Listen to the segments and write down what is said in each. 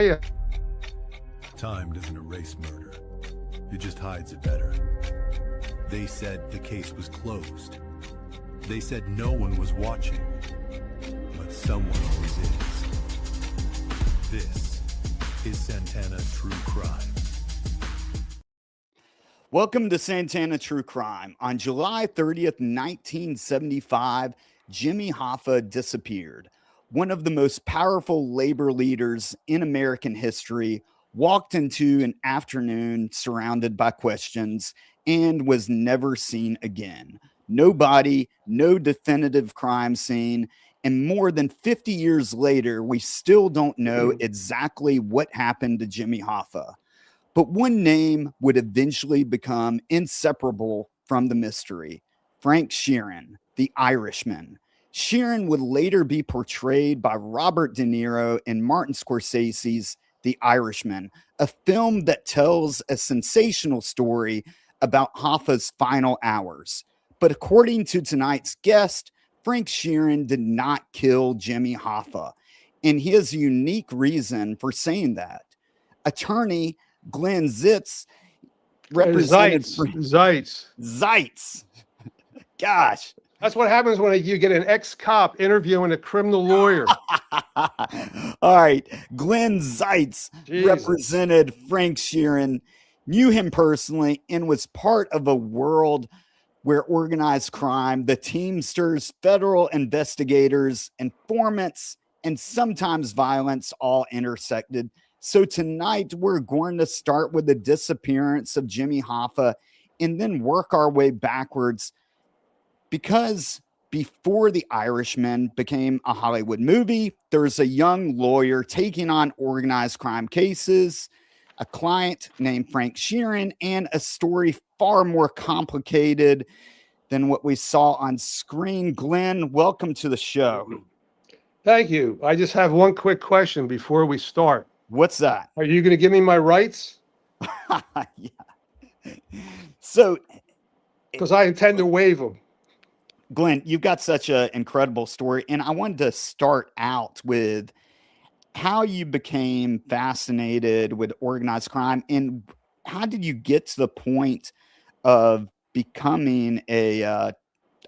Yeah. Time doesn't erase murder. It just hides it better. They said the case was closed. They said no one was watching. But someone always is. This is Santana True Crime. Welcome to Santana True Crime. On July 30th, 1975, Jimmy Hoffa disappeared. One of the most powerful labor leaders in American history walked into an afternoon surrounded by questions and was never seen again. No body, no definitive crime scene, and more than 50 years later, we still don't know exactly what happened to Jimmy Hoffa. But one name would eventually become inseparable from the mystery: Frank Sheeran, the Irishman. Sheeran would later be portrayed by Robert De Niro in Martin Scorsese's The Irishman, a film that tells a sensational story about Hoffa's final hours. But according to tonight's guest, Frank Sheeran did not kill Jimmy Hoffa, and he has a unique reason for saying that. Attorney Glenn Zeitz represented Zeitz. Gosh. That's what happens when you get an ex-cop interviewing a criminal lawyer. All right. Glenn Zeitz represented Frank Sheeran, knew him personally, and was part of a world where organized crime, the Teamsters, federal investigators, informants, and sometimes violence all intersected. So tonight we're going to start with the disappearance of Jimmy Hoffa and then work our way backwards, because before The Irishman became a Hollywood movie, there's a young lawyer taking on organized crime cases, a client named Frank Sheeran, and a story far more complicated than what we saw on screen. Glenn, welcome to the show. Thank you. I just have one quick question before we start. What's that? Are you going to give me my rights? Yeah. So, because I intend to waive them. Glenn, you've got such an incredible story, and I wanted to start out with how you became fascinated with organized crime, and how did you get to the point of becoming a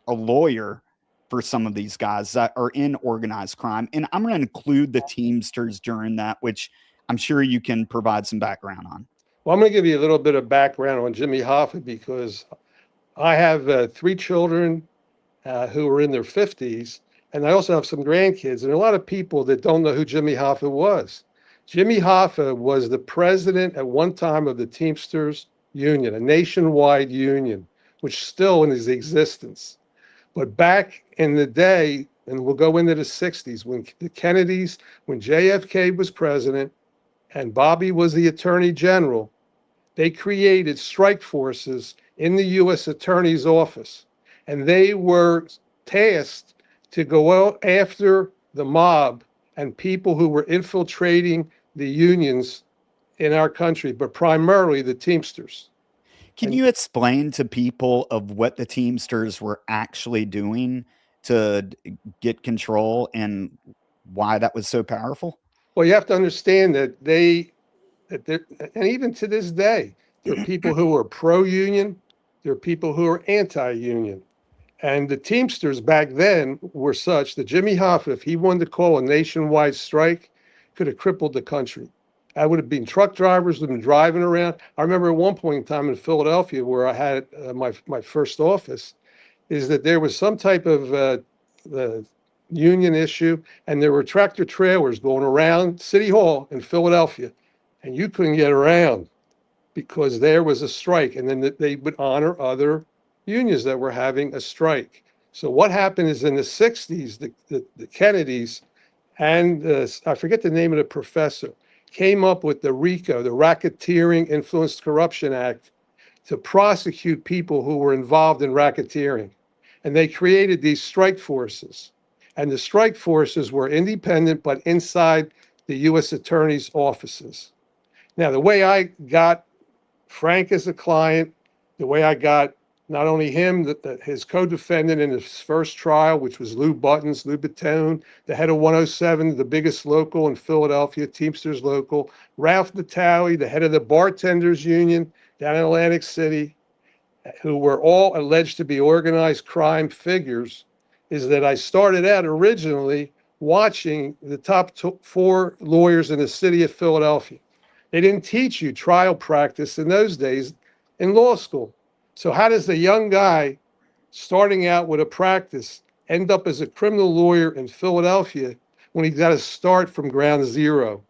lawyer for some of these guys that are in organized crime? And I'm going to include the Teamsters during that, which I'm sure you can provide some background on. Well, I'm going to give you a little bit of background on Jimmy Hoffa, because I have 3 children who are in their 50s, and I also have some grandkids, and a lot of people that don't know who Jimmy Hoffa was. Jimmy Hoffa was the president at one time of the Teamsters Union, a nationwide union, which still is in existence. But back in the day, and we'll go into the 60s, when the Kennedys, when JFK was president and Bobby was the attorney general, they created strike forces in the U.S. Attorney's office. And they were tasked to go out after the mob and people who were infiltrating the unions in our country, but primarily the Teamsters. Can you explain to people of what the Teamsters were actually doing to get control and why that was so powerful? Well, you have to understand that and even to this day, there are people who are pro-union, there are people who are anti-union. And the Teamsters back then were such that Jimmy Hoffa, if he wanted to call a nationwide strike, could have crippled the country. I would have been truck drivers, would have been driving around. I remember at one point in time in Philadelphia, where I had my first office, is that there was some type of union issue, and there were tractor trailers going around City Hall in Philadelphia, and you couldn't get around because there was a strike, and then they would honor other unions that were having a strike. So what happened is in the 60s, the Kennedys and I forget the name of the professor, came up with the RICO, the Racketeering Influenced Corruption Act, to prosecute people who were involved in racketeering. And they created these strike forces. And the strike forces were independent, but inside the U.S. Attorney's offices. Now, the way I got Frank as a client, the way I got Not only him, his co-defendant in his first trial, which was Lou Batone, the head of 107, the biggest local in Philadelphia, Teamsters local, Ralph Natale, the head of the Bartenders Union down in Atlantic City, who were all alleged to be organized crime figures, is that I started out originally watching the top 4 lawyers in the city of Philadelphia. They didn't teach you trial practice in those days in law school. So how does a young guy starting out with a practice end up as a criminal lawyer in Philadelphia when he's got to start from ground zero?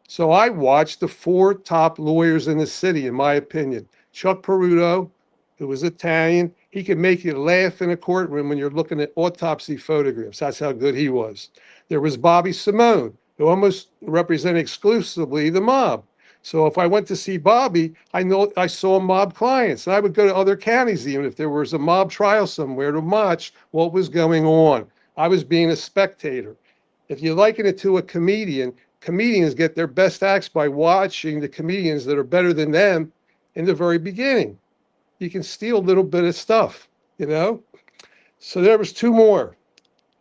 So I watched the 4 top lawyers in the city, in my opinion. Chuck Peruto, who was Italian. He could make you laugh in a courtroom when you're looking at autopsy photographs. That's how good he was. There was Bobby Simone, who almost represented exclusively the mob. So if I went to see Bobby, I know I saw mob clients. And I would go to other counties, even if there was a mob trial somewhere, to watch what was going on. I was being a spectator. If you liken it to a comedian, comedians get their best acts by watching the comedians that are better than them in the very beginning. You can steal a little bit of stuff, you know? So there was 2 more.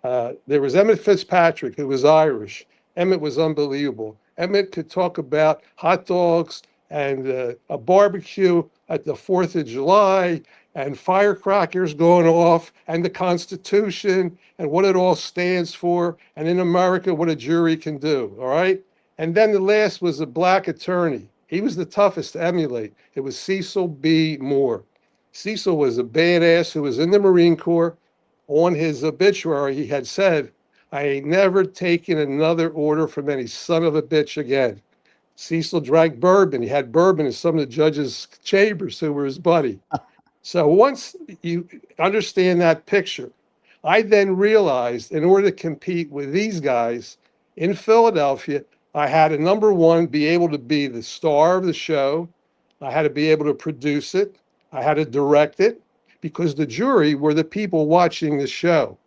There was Emmett Fitzpatrick, who was Irish. Emmett was unbelievable. Emmett could talk about hot dogs and a barbecue at the 4th of July and firecrackers going off and the Constitution and what it all stands for. And in America, what a jury can do, all right? And then the last was a black attorney. He was the toughest to emulate. It was Cecil B. Moore. Cecil was a badass who was in the Marine Corps. On his obituary, he had said, "I ain't never taken another order from any son of a bitch again." Cecil drank bourbon. He had bourbon in some of the judges' chambers who were his buddy. So once you understand that picture, I then realized in order to compete with these guys in Philadelphia, I had to, number one, be able to be the star of the show. I had to be able to produce it. I had to direct it, because the jury were the people watching the show.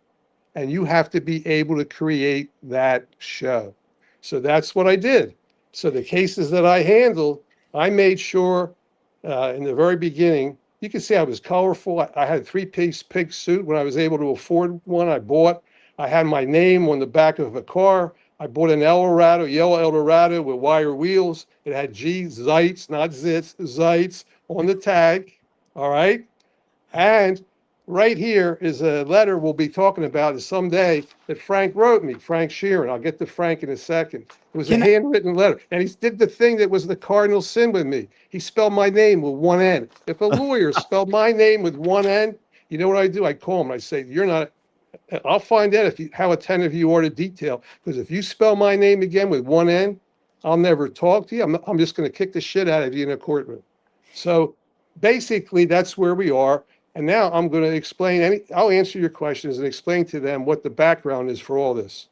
And you have to be able to create that show. So that's what I did. So the cases that I handled, I made sure in the very beginning, you can see I was colorful. I had a 3-piece pink suit when I was able to afford one. I bought. I had my name on the back of a car. I bought an Eldorado, yellow Eldorado with wire wheels. It had Zeitz, not Zitz, Zeitz on the tag. All right. And right here is a letter we'll be talking about someday that Frank wrote me, Frank Sheeran. I'll get to Frank in a second. It was a handwritten letter. And he did the thing that was the cardinal sin with me. He spelled my name with 1 N. If a lawyer spelled my name with 1 N, you know what I do? I call him. I say, "You're not, I'll find out how attentive you are to detail. Because if you spell my name again with 1 N, I'll never talk to you. I'm just going to kick the shit out of you in a courtroom." So basically, that's where we are. And now I'm going to explain I'll answer your questions and explain to them what the background is for all this.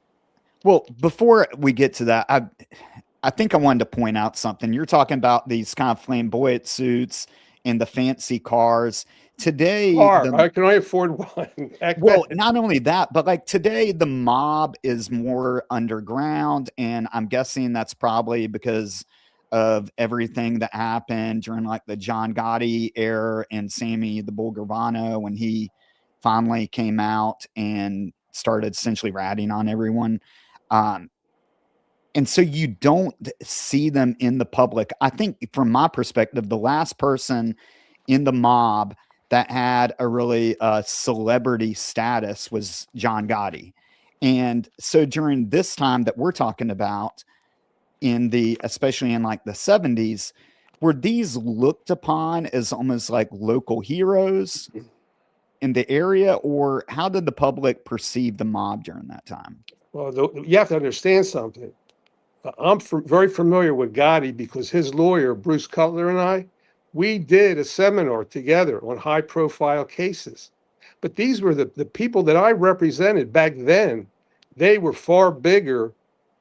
Well, before we get to that, I think I wanted to point out something. You're talking about these kind of flamboyant suits and the fancy cars. Today, I can only afford one. Well, not only that, but like today, the mob is more underground. And I'm guessing that's probably because of everything that happened during like the John Gotti era and Sammy the Bull Gravano when he finally came out and started essentially ratting on everyone. And so you don't see them in the public. I think from my perspective, the last person in the mob that had a really celebrity status was John Gotti. And so during this time that we're talking about, especially in like the 70s, were these looked upon as almost like local heroes in the area, or how did the public perceive the mob during that time? Well, you have to understand something. I'm very familiar with Gotti because his lawyer, Bruce Cutler, and I, we did a seminar together on high-profile cases. But these were the people that I represented back then. They were far bigger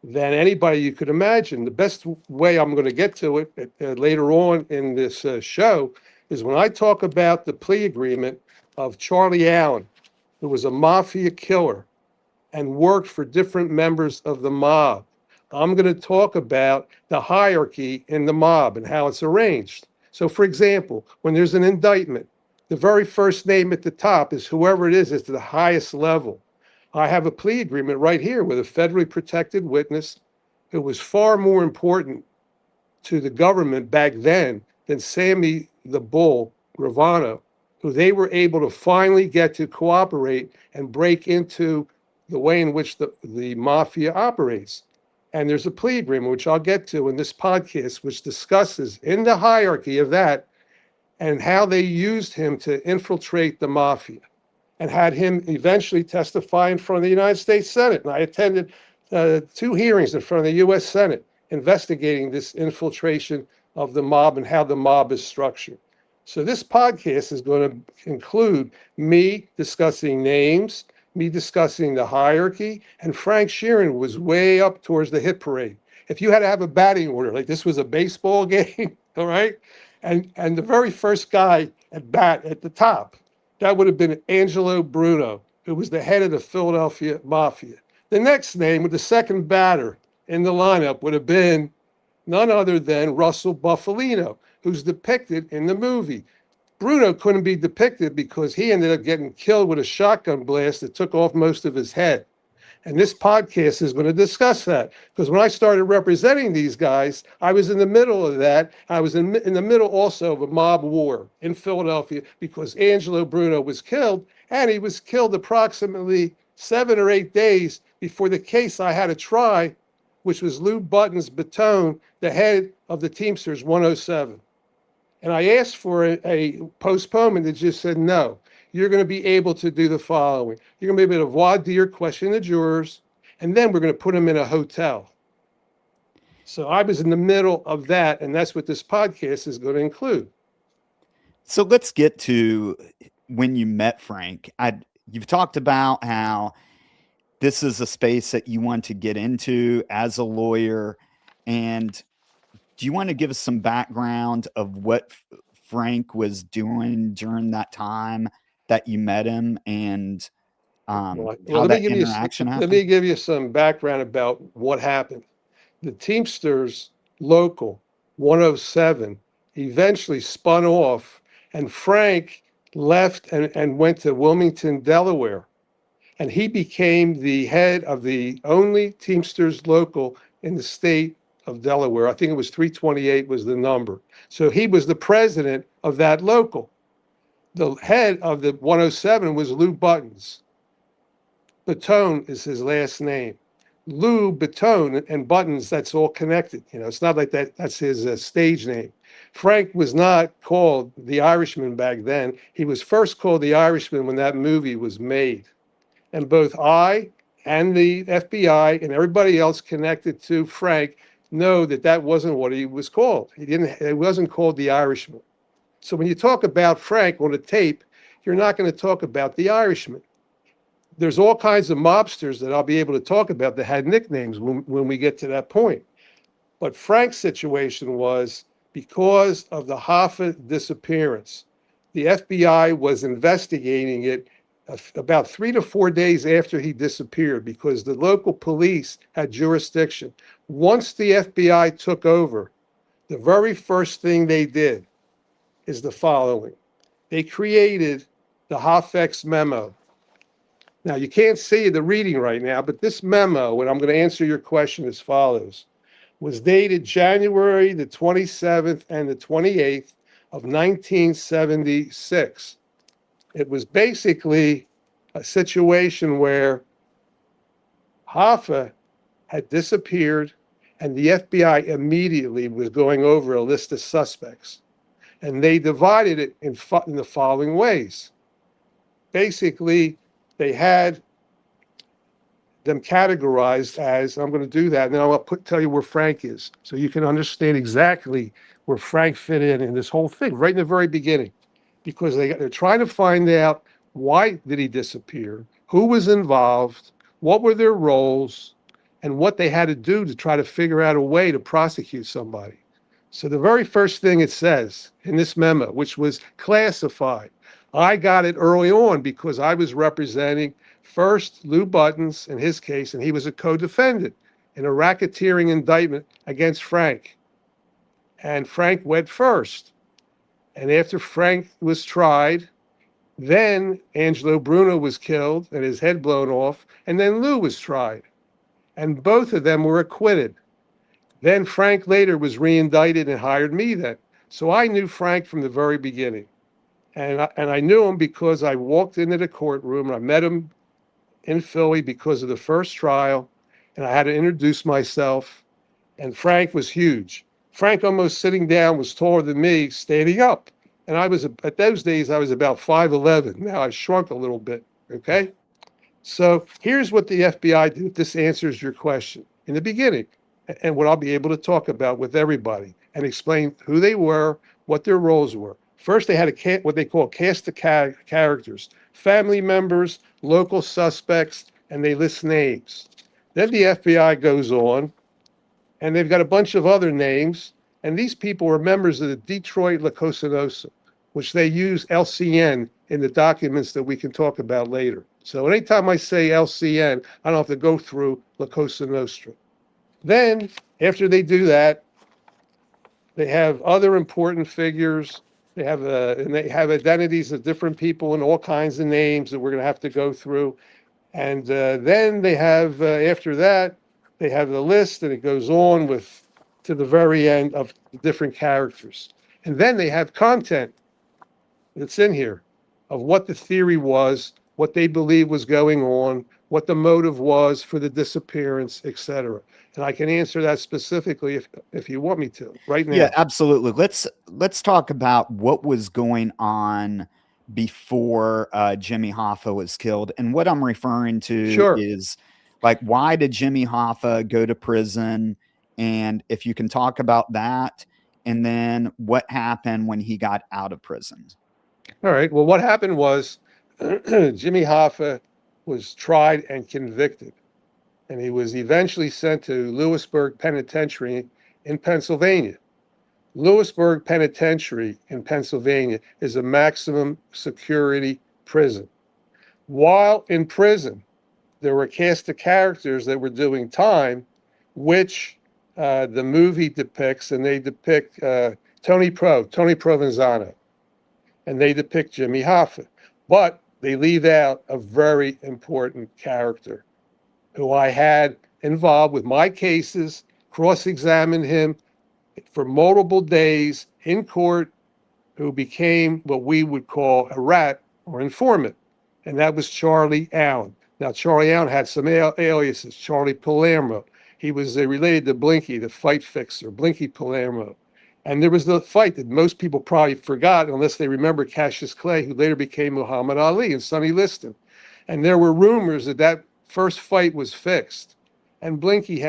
than anybody you could imagine. The best way I'm going to get to it later on in this show is when I talk about the plea agreement of Charlie Allen, who was a mafia killer and worked for different members of the mob. I'm going to talk about the hierarchy in the mob and how it's arranged. So, for example, when there's an indictment, The very first name at the top is whoever it is at the highest level. I have a plea agreement right here with a federally protected witness who was far more important to the government back then than Sammy the Bull Gravano, who they were able to finally get to cooperate and break into the way in which the mafia operates. And there's a plea agreement, which I'll get to in this podcast, which discusses in the hierarchy of that and how they used him to infiltrate the mafia and had him eventually testify in front of the United States Senate. And I attended 2 hearings in front of the U.S. Senate investigating this infiltration of the mob and how the mob is structured. So this podcast is going to include me discussing names, me discussing the hierarchy, and Frank Sheeran was way up towards the hit parade. If you had to have a batting order, like this was a baseball game, all right? And the very first guy at bat at the top, that would have been Angelo Bruno, who was the head of the Philadelphia Mafia. The next name, with the second batter in the lineup, would have been none other than Russell Buffalino, who's depicted in the movie. Bruno couldn't be depicted because he ended up getting killed with a shotgun blast that took off most of his head. And this podcast is going to discuss that, because when I started representing these guys, I was in the middle of that. I was in the middle also of a mob war in Philadelphia because Angelo Bruno was killed, and he was killed approximately 7 or 8 days before the case I had to try, which was Lou Button's Baton, the head of the Teamsters 107. And I asked for a postponement that just said, no, you're going to be able to do the following. You're going to be able to voir dire, question the jurors, and then we're going to put them in a hotel. So I was in the middle of that, and that's what this podcast is going to include. So let's get to when you met Frank. You've talked about how this is a space that you want to get into as a lawyer. And do you want to give us some background of what Frank was doing during that time that you met him, and how that interaction happened? Let me give you some background about what happened. The Teamsters Local 107 eventually spun off, and Frank left and went to Wilmington, Delaware. And he became the head of the only Teamsters local in the state of Delaware. I think it was 328 was the number. So he was the president of that local. The head of the 107 was Lou Buttons. Baton is his last name. Lou Baton and Buttons, that's all connected. You know, it's not like that's his stage name. Frank was not called the Irishman back then. He was first called the Irishman when that movie was made. And both I and the FBI and everybody else connected to Frank know that that wasn't what he was called. It wasn't called the Irishman. So when you talk about Frank on a tape, you're not going to talk about the Irishman. There's all kinds of mobsters that I'll be able to talk about that had nicknames when we get to that point. But Frank's situation was because of the Hoffa disappearance. The FBI was investigating it about 3 to 4 days after he disappeared because the local police had jurisdiction. Once the FBI took over, the very first thing they did is the following. They created the Hoffex memo. Now, you can't see the reading right now, but this memo, and I'm going to answer your question as follows, was dated January the 27th and the 28th of 1976. It was basically a situation where Hoffa had disappeared and the FBI immediately was going over a list of suspects. And they divided it in the following ways. Basically, they had them categorized as, I'm going to do that, and then I'll tell you where Frank is, so you can understand exactly where Frank fit in this whole thing, right in the very beginning. Because they're trying to find out why did he disappear, who was involved, what were their roles, and what they had to do to try to figure out a way to prosecute somebody. So the very first thing it says in this memo, which was classified, I got it early on because I was representing first Lou Buttons in his case, and he was a co-defendant in a racketeering indictment against Frank. And Frank went first. And after Frank was tried Then Angelo Bruno was killed and his head blown off, and then Lou was tried, and both of them were acquitted. Then Frank later was reindicted and hired me then. So I knew Frank from the very beginning. And I knew him because I walked into the courtroom and I met him in Philly because of the first trial, and I had to introduce myself. And Frank was huge. Frank, almost sitting down, was taller than me, standing up. And I was, at those days, I was about 5'11". Now I've shrunk a little bit. Okay. So here's what the FBI did. If this answers your question in the beginning, and what I'll be able to talk about with everybody and explain who they were, what their roles were. First, they had what they call cast of characters, family members, local suspects, and they list names. Then the FBI goes on, and they've got a bunch of other names, and these people were members of the Detroit La Cosa Nostra, which they use LCN in the documents that we can talk about later. So anytime I say LCN, I don't have to go through La Cosa Nostra. Then, after they do that, they have other important figures. They have identities of different people and all kinds of names that we're going to have to go through. And then they have, after that, they have the list, and it goes on to the very end of the different characters. And then they have content that's in here of what the theory was, what they believe was going on, what the motive was for the disappearance, etc. And I can answer that specifically if you want me to right now. Yeah, absolutely. Let's talk about what was going on before Jimmy Hoffa was killed. And what I'm referring to is, like, why did Jimmy Hoffa go to prison? And if you can talk about that, and then what happened when he got out of prison. All right. Well, what happened was Jimmy Hoffa was tried and convicted, and he was eventually sent to Lewisburg Penitentiary in Pennsylvania. Lewisburg Penitentiary in Pennsylvania is a maximum security prison. While in prison, there were a cast of characters that were doing time, which the movie depicts, and they depict Tony Provenzano, and they depict Jimmy Hoffa. But they leave out a very important character who I had involved with my cases, cross-examined him for multiple days in court, who became what we would call a rat or informant, and that was Charlie Allen. Now, Charlie Allen had some aliases, Charlie Palermo. He was related to Blinky, the fight fixer, Blinky Palermo. And there was the fight that most people probably forgot, unless they remember Cassius Clay, who later became Muhammad Ali, and Sonny Liston. And there were rumors that first fight was fixed, and Blinky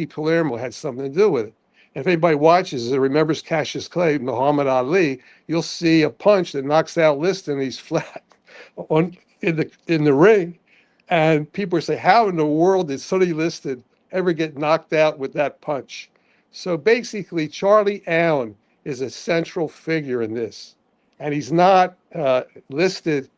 Palermo had something to do with it. And if anybody watches and remembers Cassius Clay, Muhammad Ali, you'll see a punch that knocks out Liston. He's flat in the ring, and people say, "How in the world did Sonny Liston ever get knocked out with that punch?" So basically, Charlie Allen is a central figure in this. And he's not listed,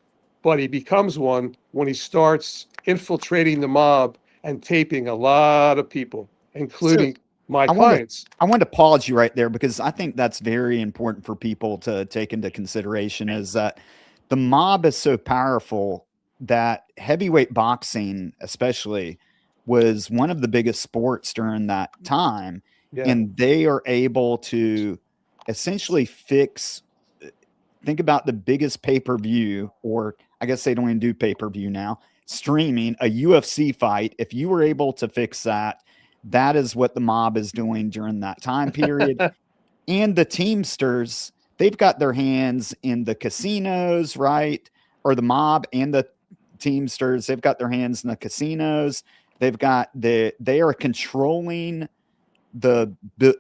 but he becomes one when he starts infiltrating the mob and taping a lot of people, including my clients. I want to pause you right there, because I think that's very important for people to take into consideration, is that the mob is so powerful that heavyweight boxing, especially, was one of the biggest sports during that time. Yeah. And they are able to essentially think about the biggest pay-per-view, or I guess they don't even do pay-per-view now, streaming a UFC fight. If you were able to fix that, that is what the mob is doing during that time period. And the Teamsters, they've got their hands in the casinos, right? Or the mob and the Teamsters, they've got their hands in the casinos. They are controlling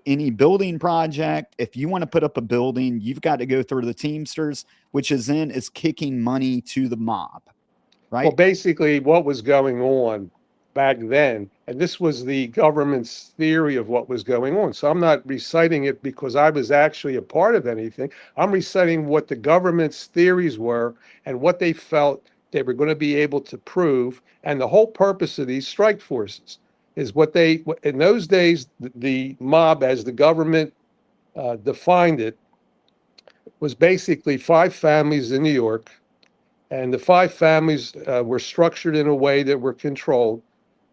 any building project. If you want to put up a building, you've got to go through the Teamsters, which is kicking money to the mob, right? Well, basically what was going on back then, and this was the government's theory of what was going on. So I'm not reciting it because I was actually a part of anything. I'm reciting what the government's theories were and what they felt they were going to be able to prove. And the whole purpose of these strike forces is in those days, the mob, as the government defined it, was basically 5 families in New York And the five families were structured in a way that were controlled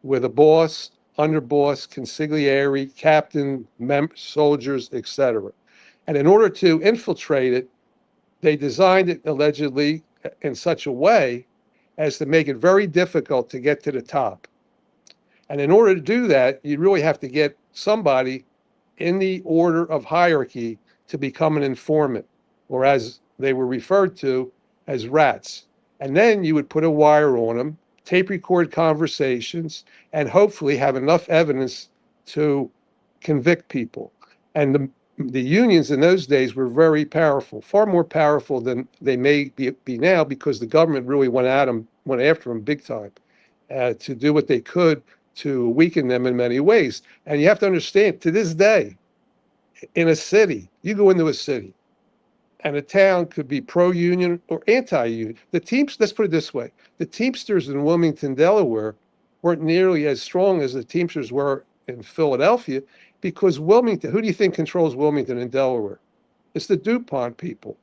with a boss, underboss, consigliere, captain, soldiers, etc. And in order to infiltrate it, they designed it allegedly in such a way as to make it very difficult to get to the top. And in order to do that, you really have to get somebody in the order of hierarchy to become an informant, or as they were referred to as rats. And then you would put a wire on them, tape record conversations, and hopefully have enough evidence to convict people. And the unions in those days were very powerful, far more powerful than they may be now, because the government really went after them big time to do what they could to weaken them in many ways. And you have to understand, to this day, in a city, you go into a city, and a town could be pro-union or anti-union. Let's put it this way: the Teamsters in Wilmington, Delaware, weren't nearly as strong as the Teamsters were in Philadelphia, because Wilmington. Who do you think controls Wilmington and Delaware? It's the DuPont people.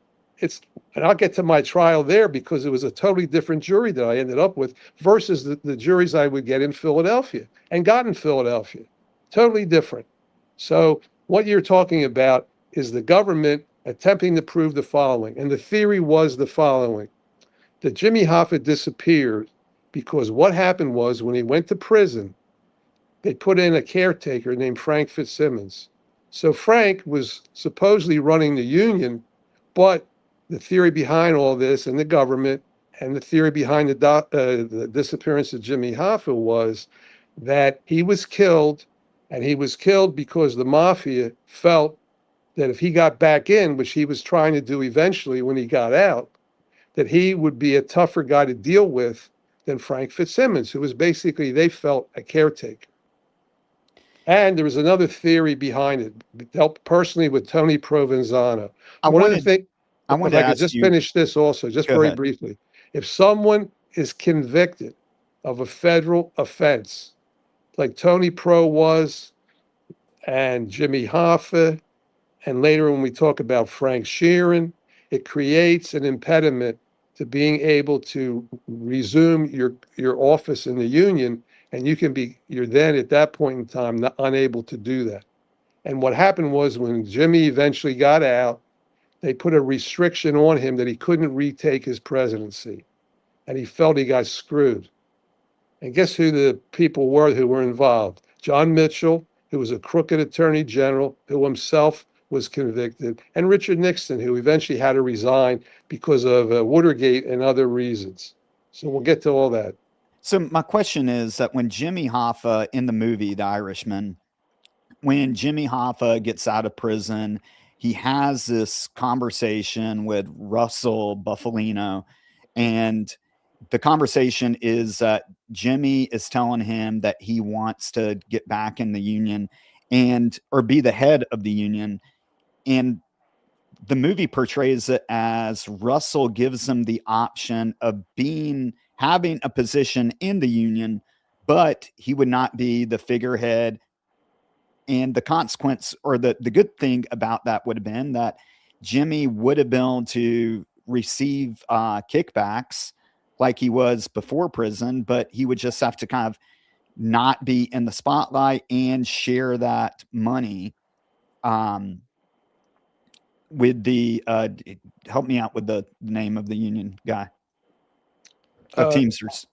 And I'll get to my trial there, because it was a totally different jury that I ended up with versus the juries I would get in Philadelphia and got in Philadelphia. Totally different. So what you're talking about is the government attempting to prove the following. And the theory was the following: that Jimmy Hoffa disappeared because what happened was, when he went to prison, they put in a caretaker named Frank Fitzsimmons. So Frank was supposedly running the union, but the theory behind all this, and the government, and the theory behind the disappearance of Jimmy Hoffa, was that he was killed, and he was killed because the mafia felt that if he got back in, which he was trying to do eventually when he got out, that he would be a tougher guy to deal with than Frank Fitzsimmons, who was basically, they felt, a caretaker. And there was another theory behind it, dealt personally with Tony Provenzano. If I could just finish this also, just very briefly. If someone is convicted of a federal offense, like Tony Pro was, and Jimmy Hoffa, and later when we talk about Frank Sheeran, it creates an impediment to being able to resume your office in the union, and you're then at that point in time unable to do that. And what happened was, when Jimmy eventually got out, they put a restriction on him that he couldn't retake his presidency, and he felt he got screwed. And guess who the people were who were involved? John Mitchell, who was a crooked attorney general, who himself was convicted, and Richard Nixon, who eventually had to resign because of Watergate and other reasons. So we'll get to all that. So my question is that when Jimmy Hoffa in the movie The Irishman, when Jimmy Hoffa gets out of prison, he has this conversation with Russell Buffalino, and the conversation is that Jimmy is telling him that he wants to get back in the union or be the head of the union. And the movie portrays it as Russell gives him the option of having a position in the union, but he would not be the figurehead. And the consequence, or the good thing about that, would have been that Jimmy would have been able to receive kickbacks like he was before prison, but he would just have to kind of not be in the spotlight and share that money with the help me out with the name of the union guy of Teamsters.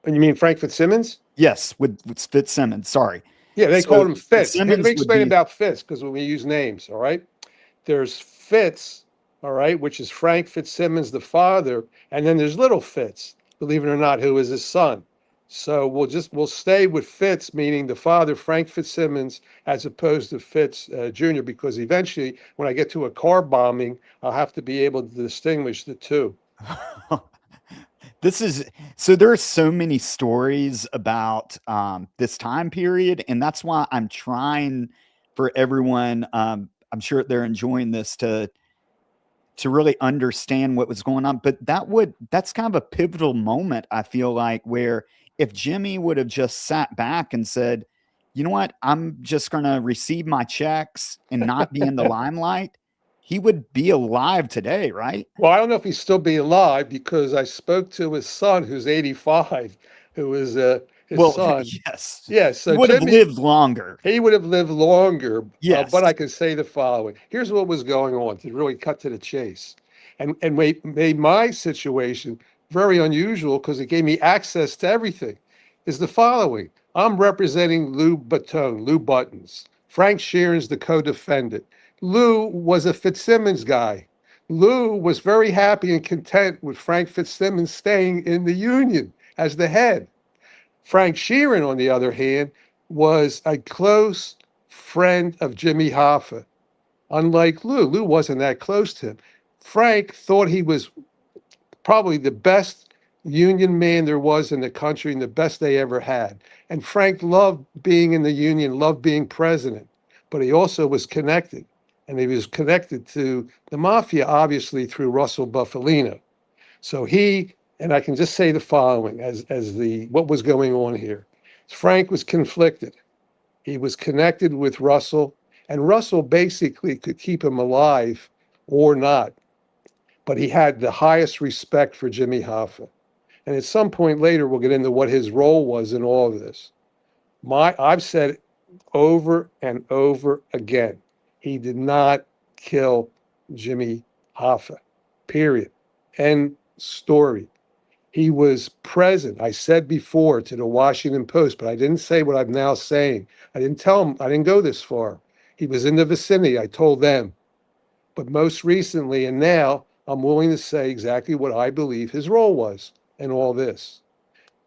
And you mean Frank Fitzsimmons? Yes, with Fitzsimmons. Sorry. Yeah, they called him Fitz. Let me explain about Fitz, because when we use names, all right? There's Fitz, all right, which is Frank Fitzsimmons, the father, and then there's little Fitz, believe it or not, who is his son. So we'll stay with Fitz, meaning the father, Frank Fitzsimmons, as opposed to Fitz Jr., because eventually, when I get to a car bombing, I'll have to be able to distinguish the two. So there are so many stories about this time period, and that's why I'm trying for everyone. I'm sure they're enjoying this to really understand what was going on. But that's kind of a pivotal moment, I feel like, where if Jimmy would have just sat back and said, you know what, I'm just going to receive my checks and not be in the limelight, He would be alive today, right? Well, I don't know if he'd still be alive because I spoke to his son, who's 85, who is his Well, son. yes. Yeah, He so would have Jimmy, lived longer. he would have lived longer, Yes. but I can say the following. Here's what was going on to really cut to the chase, and made my situation very unusual because it gave me access to everything. Is the following: I'm representing Lou Buttons. Frank Sheeran's the co-defendant. Lou was a Fitzsimmons guy. Lou was very happy and content with Frank Fitzsimmons staying in the Union as the head. Frank Sheeran, on the other hand, was a close friend of Jimmy Hoffa. Unlike Lou wasn't that close to him. Frank thought he was probably the best Union man there was in the country and the best they ever had. And Frank loved being in the Union, loved being president, but he also was connected. And he was connected to the mafia, obviously, through Russell Buffalino. So and I can just say the following as what was going on here. Frank was conflicted. He was connected with Russell, and Russell basically could keep him alive or not. But he had the highest respect for Jimmy Hoffa. And at some point later, we'll get into what his role was in all of this. I've said it over and over again. He did not kill Jimmy Hoffa, period. End story. He was present. I said before to the Washington Post, but I didn't say what I'm now saying. I didn't tell him, I didn't go this far. He was in the vicinity. I told them. But most recently and now, I'm willing to say exactly what I believe his role was in all this.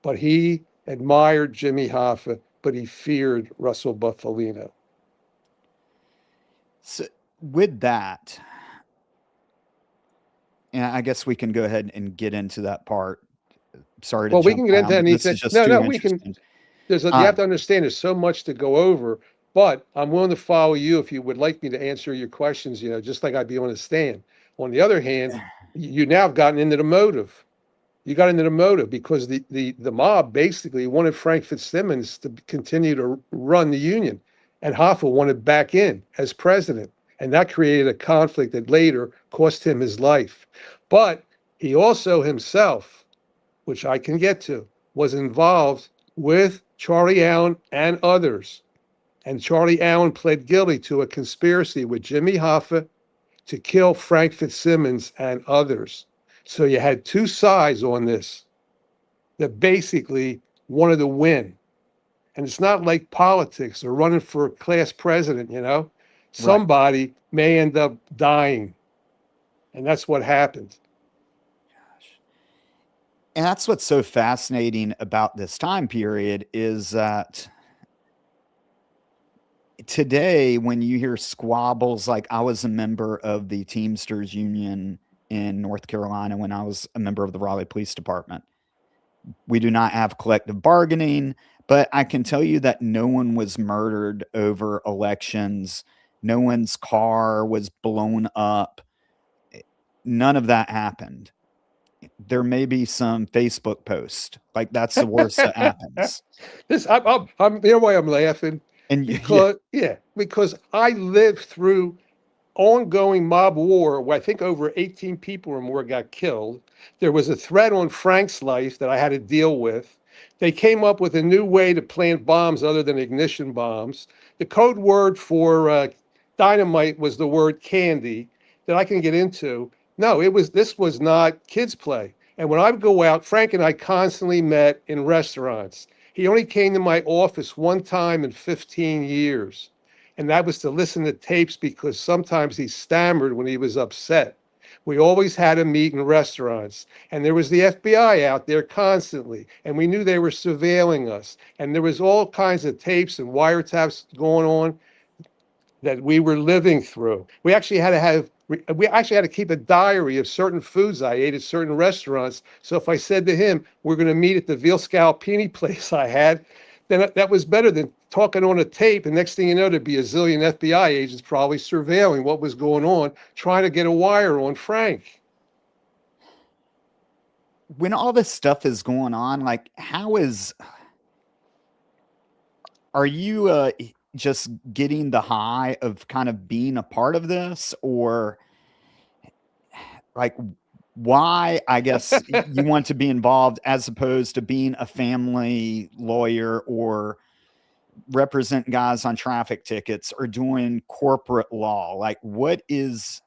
But he admired Jimmy Hoffa, but he feared Russell Buffalino. So with that, and I guess we can go ahead and get into that part. Sorry to Well, we jump can get into down, but this anything. is just No, too we can. interesting. You have to understand there's so much to go over, but I'm willing to follow you if you would like me to answer your questions, just like I'd be on a stand. On the other hand, you now have gotten into the motive. You got into the motive because the mob basically wanted Frank Fitzsimmons to continue to run the union, and Hoffa wanted back in as president. And that created a conflict that later cost him his life. But he also himself, which I can get to, was involved with Charlie Allen and others. And Charlie Allen pled guilty to a conspiracy with Jimmy Hoffa to kill Frank Fitzsimmons and others. So you had two sides on this that basically wanted to win. And it's not like politics or running for class president, Somebody may end up dying. And that's what happened. And that's what's so fascinating about this time period is that today, when you hear squabbles, like I was a member of the Teamsters Union in North Carolina when I was a member of the Raleigh Police Department. We do not have collective bargaining, but I can tell you that no one was murdered over elections. No one's car was blown up. None of that happened. There may be some Facebook post. Like that's the worst that happens. I'm you know why I'm laughing? And Because I lived through ongoing mob war where I think over 18 people or more got killed. There was a threat on Frank's life that I had to deal with. They came up with a new way to plant bombs other than ignition bombs. The code word for dynamite was the word candy that I can get into. No, this was not kids play. And when I would go out, Frank and I constantly met in restaurants. He only came to my office one time in 15 years. And that was to listen to tapes because sometimes he stammered when he was upset. We always had him meet in restaurants. And there was the FBI out there constantly. And we knew they were surveilling us. And there was all kinds of tapes and wiretaps going on that we were living through. We actually had to keep a diary of certain foods I ate at certain restaurants. So if I said to him, we're going to meet at the veal scalpini place I had, then that was better than talking on a tape. And next thing you know, there'd be a zillion FBI agents probably surveilling what was going on, trying to get a wire on Frank. When all this stuff is going on, like are you just getting the high of kind of being a part of this, or like why, I guess, you want to be involved as opposed to being a family lawyer or represent guys on traffic tickets or doing corporate law? Like, what is,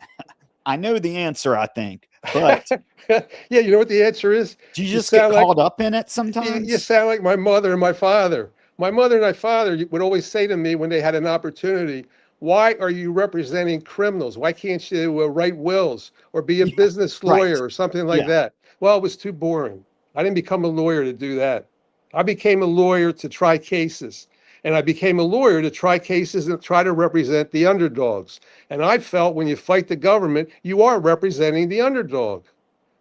I know the answer, I think, but Yeah, you know what the answer is? do you You just get sound like caught up in it you sometimes? sound like my mother and my father. My mother and my father would always say to me when they had an opportunity, "Why are you representing criminals? Why can't you write wills or be a Yeah, business right. lawyer or something like Yeah. that?" Well, it was too boring. I didn't become a lawyer to do that. I became a lawyer to try cases. And I became a lawyer to try cases and try to represent the underdogs. And I felt when you fight the government, you are representing the underdog.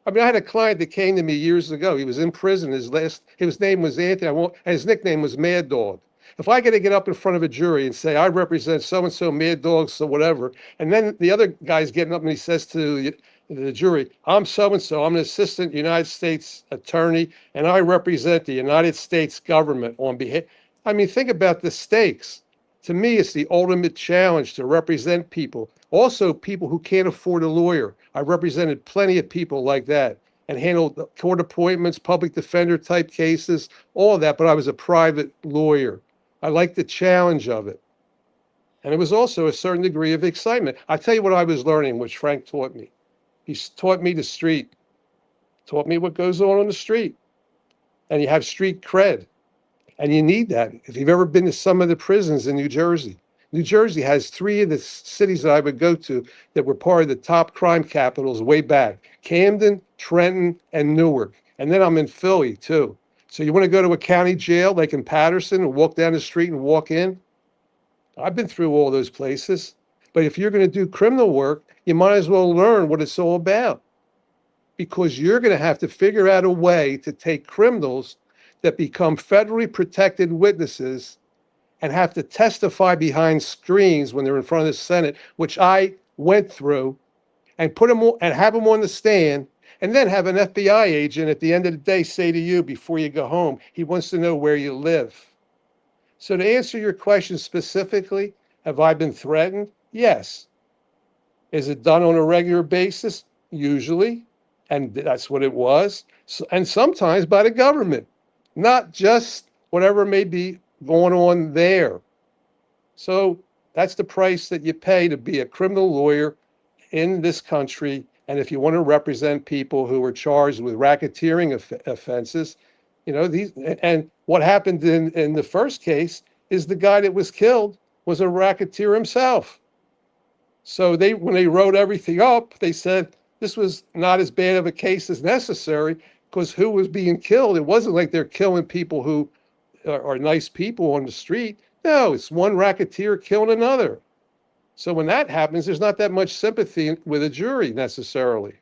I mean, I had a client that came to me years ago. He was in prison. His name was Anthony. And his nickname was Mad Dog. If I got to get up in front of a jury and say, I represent so and so, Mad Dog, so whatever, and then the other guy's getting up and he says to the jury, I'm so and so, I'm an assistant United States attorney, and I represent the United States government on behalf. I mean, think about the stakes. To me, it's the ultimate challenge to represent people. Also, people who can't afford a lawyer. I represented plenty of people like that and handled court appointments, public defender type cases, all of that, but I was a private lawyer. I liked the challenge of it. And it was also a certain degree of excitement. I tell you what I was learning, which Frank taught me. He taught me the street, taught me what goes on the street. And you have street cred. And you need that. If you've ever been to some of the prisons in New Jersey has three of the cities that I would go to that were part of the top crime capitals way back: Camden, Trenton, and Newark. And then I'm in Philly too. So you want to go to a county jail like in Patterson and walk down the street and walk in? I've been through all those places. But if you're going to do criminal work, you might as well learn what it's all about, because you're going to have to figure out a way to take criminals that become federally protected witnesses and have to testify behind screens when they're in front of the Senate, which I went through, and put them and have them on the stand, and then have an FBI agent at the end of the day say to you before you go home, he wants to know where you live. So to answer your question specifically, have I been threatened? Yes. Is it done on a regular basis? Usually. And that's what it was. So, and sometimes by the government, not just whatever may be going on there. So that's the price that you pay to be a criminal lawyer in this country. And if you want to represent people who are charged with racketeering offenses, you know, these, and what happened in the first case is the guy that was killed was a racketeer himself. So when they wrote everything up, they said this was not as bad of a case as necessary, because who was being killed? It wasn't like they're killing people who are nice people on the street. No, it's one racketeer killing another. So when that happens, there's not that much sympathy with a jury necessarily.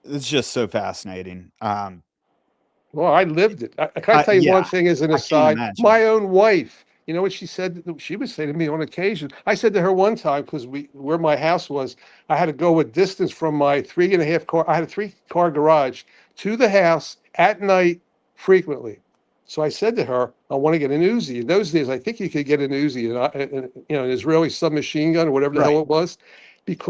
It's just so fascinating. Well, I lived it. I can tell you Yeah, one thing as an I can't aside. imagine. My own wife, you know what she said? She would say to me on occasion. I said to her one time, because where my house was, I had to go a distance from my 3.5 car. I had a 3-car garage to the house at night frequently. So I said to her, I want to get an Uzi. In those days, I think you could get an Uzi, an Israeli submachine gun or whatever the hell it was,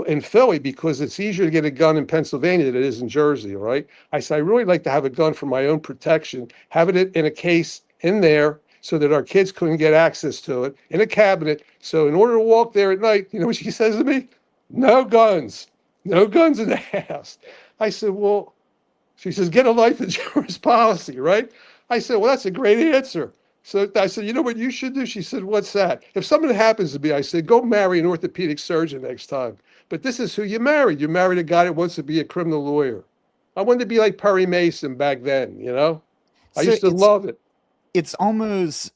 in Philly, because it's easier to get a gun in Pennsylvania than it is in Jersey. All right. I said, I really like to have a gun for my own protection, have it in a case in there so that our kids couldn't get access to it, in a cabinet. So in order to walk there at night, you know what she says to me? No guns, no guns in the house. I said, well, she says, get a life insurance policy, right? I said, well, that's a great answer. So I said, you know what you should do? She said, what's that? If something happens to me, I said, go marry an orthopedic surgeon next time. But this is who you married. You married a guy that wants to be a criminal lawyer. I wanted to be like Perry Mason back then, you know? I So used to love it. it's almost,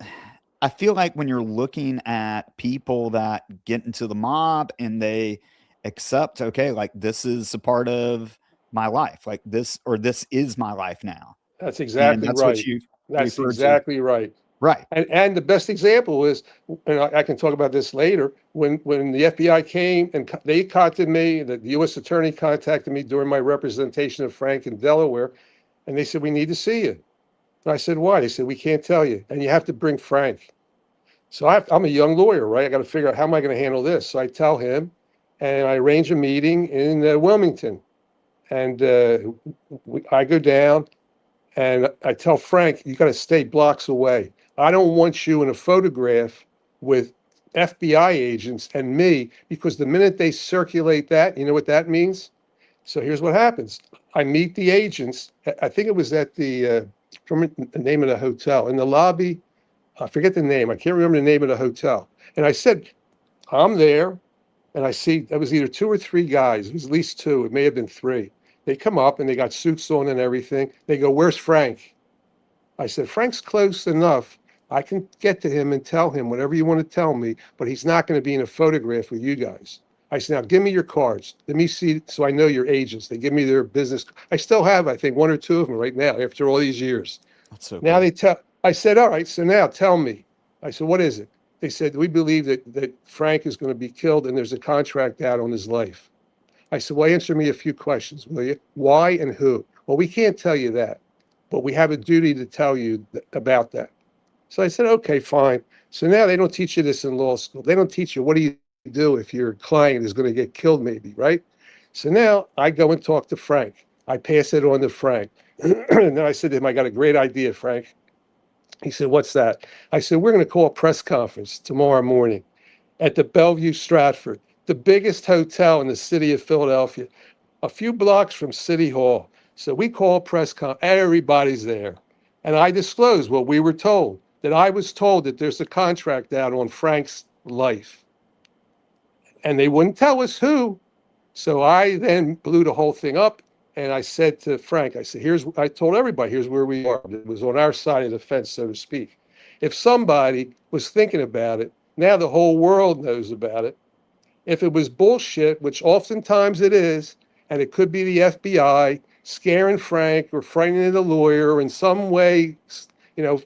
I feel like when you're looking at people that get into the mob and they accept, okay, like this is a part of my life, like this, or this is my life now. That's And exactly that's what right. you That's referred to. exactly right. Right. And the best example is, and I can talk about this later, when the FBI came and they contacted me, the U.S. attorney contacted me during my representation of Frank in Delaware, and they said, we need to see you. And I said, why? They said, we can't tell you. And you have to bring Frank. So I'm a young lawyer, right? I got to figure out how am I going to handle this. So I tell him, and I arrange a meeting in Wilmington. And I go down, and I tell Frank, you got to stay blocks away. I don't want you in a photograph with FBI agents and me, because the minute they circulate that, you know what that means? So here's what happens. I meet the agents. I think it was at from the name of the hotel, in the lobby. I forget the name. I can't remember the name of the hotel. And I said, I'm there. And I see that was either 2 or 3 guys. It was at least 2. It may have been 3. They come up and they got suits on and everything. They go, where's Frank? I said, Frank's close enough. I can get to him and tell him whatever you want to tell me, but he's not going to be in a photograph with you guys. I said, now give me your cards. Let me see so I know your agents. They give me their business. I still have, I think, 1 or 2 of them right now after all these years. That's so Now cool. they tell, I said, all right, so now tell me. I said, what is it? They said, we believe that Frank is going to be killed and there's a contract out on his life. I said, well, answer me a few questions, will you? Why and who? Well, we can't tell you that, but we have a duty to tell you about that. So I said, okay, fine. So now they don't teach you this in law school. They don't teach you what do you do if your client is going to get killed maybe, right? So now I go and talk to Frank. I pass it on to Frank. And then I said to him, I got a great idea, Frank. He said, what's that? I said, we're going to call a press conference tomorrow morning at the Bellevue Stratford, the biggest hotel in the city of Philadelphia, a few blocks from City Hall. So we call a press conference, everybody's there. And I disclosed what we were told, that I was told that there's a contract out on Frank's life. And they wouldn't tell us who. So I then blew the whole thing up. And I said to Frank, I said, I told everybody, here's where we are. It was on our side of the fence, so to speak. If somebody was thinking about it, now the whole world knows about it. If it was bullshit, which oftentimes it is, and it could be the FBI scaring Frank or frightening the lawyer or in some way,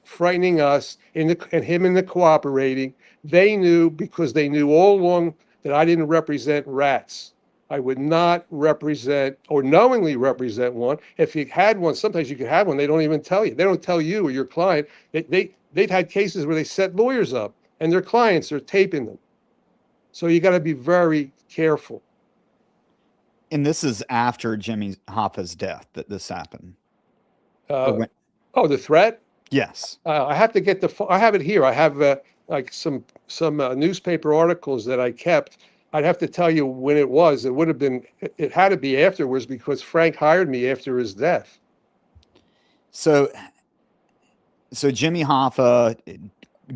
frightening us and him into cooperating, they knew, because they knew all along that I didn't represent rats. I would not represent or knowingly represent one. If you had one, sometimes you could have one, they don't even tell you. They don't tell you or your client. They've had cases where they set lawyers up and their clients are taping them. So you got to be very careful. And this is after Jimmy Hoffa's death that this happened. The threat? Yes. I have to get I have it here. I have like some newspaper articles that I kept. I'd have to tell you when it was. It would have been, it had to be afterwards because Frank hired me after his death. So Jimmy Hoffa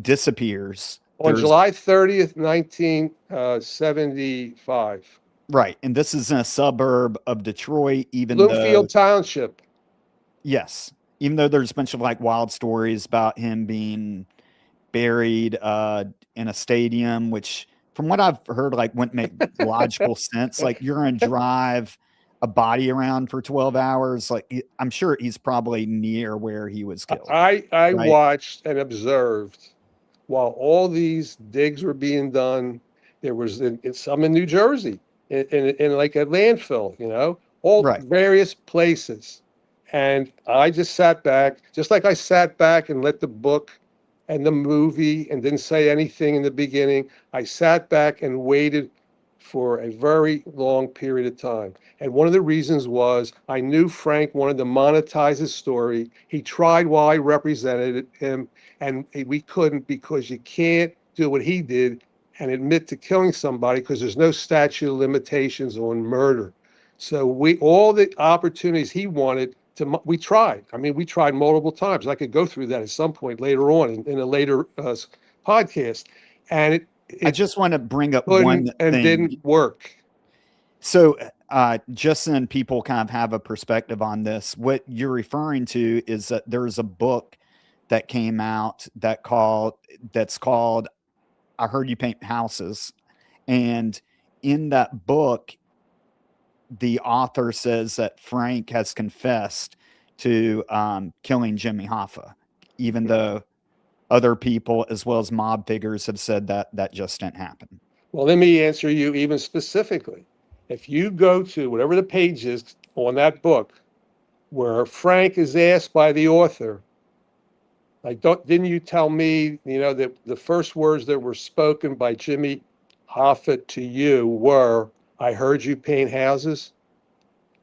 disappears. On July 30th, 1975. Right. And this is in a suburb of Detroit, Bloomfield Township. Yes. Even though there's a bunch of like wild stories about him being buried in a stadium, which from what I've heard, like wouldn't make logical sense. Like you're going to drive a body around for 12 hours. Like I'm sure he's probably near where he was killed. I watched and observed while all these digs were being done. There was some in New Jersey, in like a landfill, all right. Various places. And I just sat back, just like I sat back and let the book and the movie and didn't say anything in the beginning. I sat back and waited for a very long period of time. And one of the reasons was I knew Frank wanted to monetize his story. He tried while I represented him, and we couldn't, because you can't do what he did and admit to killing somebody because there's no statute of limitations on murder. So all the opportunities he wanted, we tried. I mean, we tried multiple times. I could go through that at some point later on in a later podcast. And I just want to bring up one thing. And didn't work. So just so people kind of have a perspective on this, what you're referring to is that there's a book that came out that's called I Heard You Paint Houses. And in that book, the author says that Frank has confessed to killing Jimmy Hoffa, even though other people as well as mob figures have said that just didn't happen. Well, let me answer you even specifically. If you go to whatever the page is on that book where Frank is asked by the author, Like, didn't you tell me, that the first words that were spoken by Jimmy Hoffa to you were, I heard you paint houses?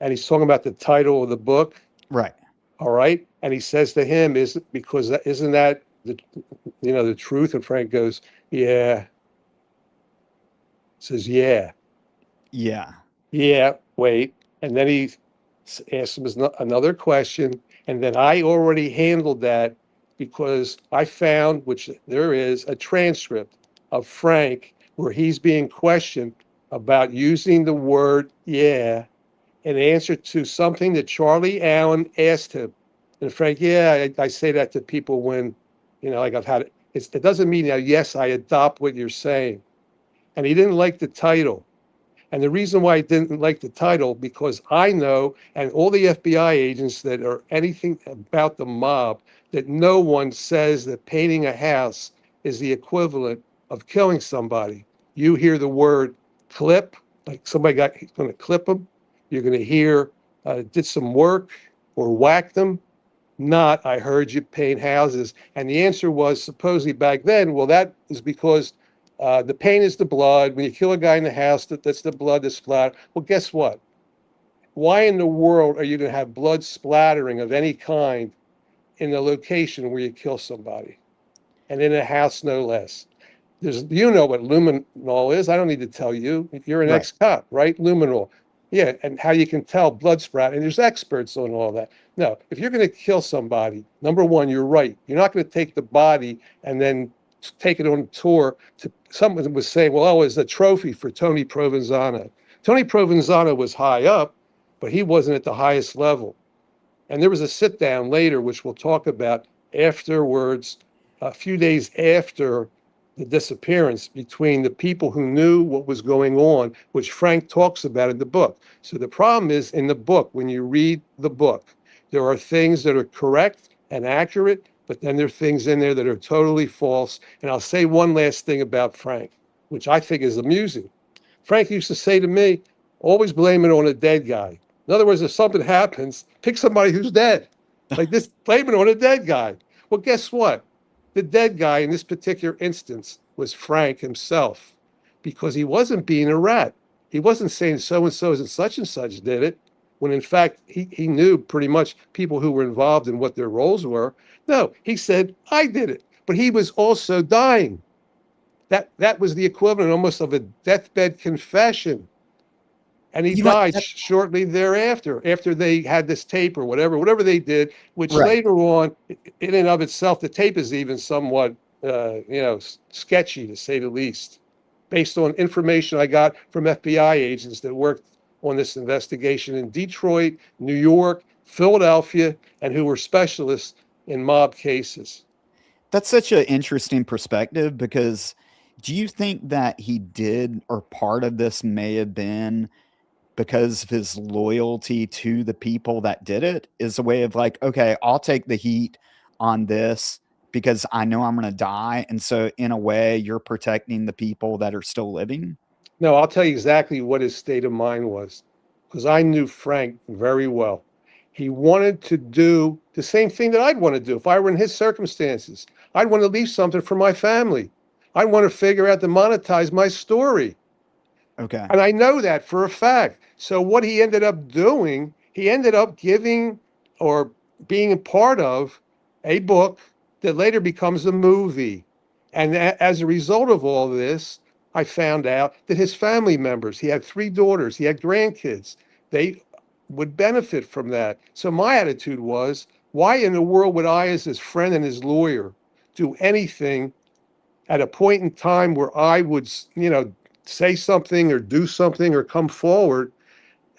And he's talking about the title of the book. Right. All right. And he says to him, isn't that the truth? And Frank goes, yeah. Says, yeah. Yeah. Yeah, wait. And then he asks him another question. And then I already handled that because I found, which there is, a transcript of Frank where he's being questioned about using the word yeah in answer to something that Charlie Allen asked him. And Frank, yeah, I say that to people when, like I've had it. It doesn't mean that, yes, I adopt what you're saying. And he didn't like the title. And the reason why I didn't like the title, because I know, and all the FBI agents that are anything about the mob, that no one says that painting a house is the equivalent of killing somebody. You hear the word clip, like somebody going to clip them. You're going to hear did some work or whacked them. Not, I heard you paint houses. And the answer was supposedly back then, well, that is because the paint is the blood. When you kill a guy in the house, that's the blood that's splattered. Well, guess what? Why in the world are you going to have blood splattering of any kind in the location where you kill somebody? And in a house, no less. You know what luminol is. I don't need to tell you. You're an Right. ex-cop, right? Luminol. Yeah, and how you can tell blood sprout. And there's experts on all that. No, if you're going to kill somebody, number one, you're right. You're not going to take the body and then take it on a tour. Someone was saying, well, it's a trophy for Tony Provenzano. Tony Provenzano was high up, but he wasn't at the highest level. And there was a sit down later, which we'll talk about afterwards, a few days after the disappearance, between the people who knew what was going on, which Frank talks about in the book. So the problem is in the book, when you read the book, there are things that are correct and accurate, but then there are things in there that are totally false. And I'll say one last thing about Frank, which I think is amusing. Frank used to say to me, always blame it on a dead guy. In other words, if something happens, pick somebody who's dead. Like this, blame it on a dead guy. Well, guess what? The dead guy in this particular instance was Frank himself, because he wasn't being a rat. He wasn't saying so-and-so and such did it, when in fact, he knew pretty much people who were involved in what their roles were. No, he said, I did it. But he was also dying. That was the equivalent almost of a deathbed confession. And he died shortly thereafter, after they had this tape or whatever they did, which later on, in and of itself, the tape is even somewhat, sketchy, to say the least, based on information I got from FBI agents that worked on this investigation in Detroit, New York, Philadelphia, and who were specialists in mob cases. That's such an interesting perspective, because do you think that he did, or part of this may have been because of his loyalty to the people that did it, is a way of like, okay, I'll take the heat on this because I know I'm going to die. And so in a way, you're protecting the people that are still living? No, I'll tell you exactly what his state of mind was, because I knew Frank very well. He wanted to do the same thing that I'd want to do if I were in his circumstances. I'd want to leave something for my family. I'd want to figure out to monetize my story. Okay. And I know that for a fact. So what he ended up doing, he ended up giving or being a part of a book that later becomes a movie. And as a result of all this, I found out that his family members, he had 3 daughters, he had grandkids, they would benefit from that. So my attitude was, why in the world would I, as his friend and his lawyer, do anything at a point in time where I would, say something or do something or come forward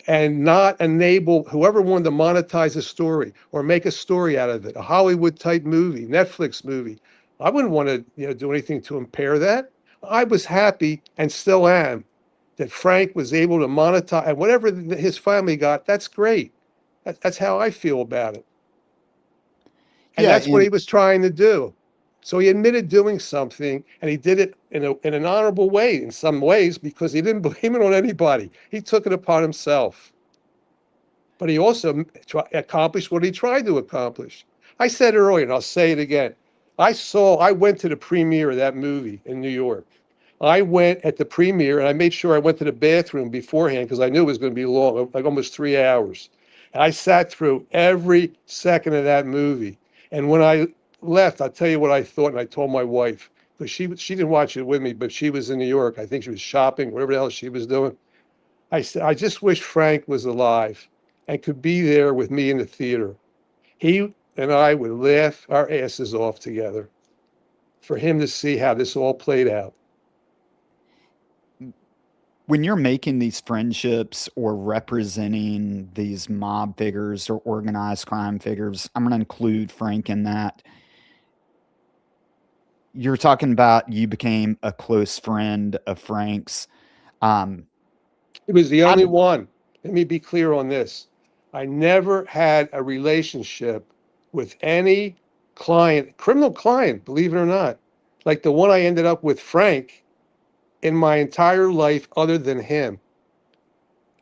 and not enable whoever wanted to monetize a story or make a story out of it, a Hollywood type movie, Netflix movie. I wouldn't want to, do anything to impair that. I was happy, and still am, that Frank was able to monetize, and whatever his family got, that's great. That's how I feel about it. And that's what he was trying to do. So he admitted doing something, and he did it in an honorable way in some ways, because he didn't blame it on anybody. He took it upon himself. But he also accomplished what he tried to accomplish. I said earlier, and I'll say it again, I went to the premiere of that movie in New York. I went at the premiere and I made sure I went to the bathroom beforehand because I knew it was going to be long, like almost 3 hours. And I sat through every second of that movie. And when I left, I'll tell you what I thought. And I told my wife, because she didn't watch it with me, but she was in New York. I think she was shopping, whatever the hell she was doing. I said, I just wish Frank was alive and could be there with me in the theater. He and I would laugh our asses off together for him to see how this all played out. When you're making these friendships or representing these mob figures or organized crime figures, I'm going to include Frank in that. You're talking about you became a close friend of Frank's. He was the How only did, one. Let me be clear on this. I never had a relationship with any client, criminal client, believe it or not, like the one I ended up with Frank in my entire life other than him.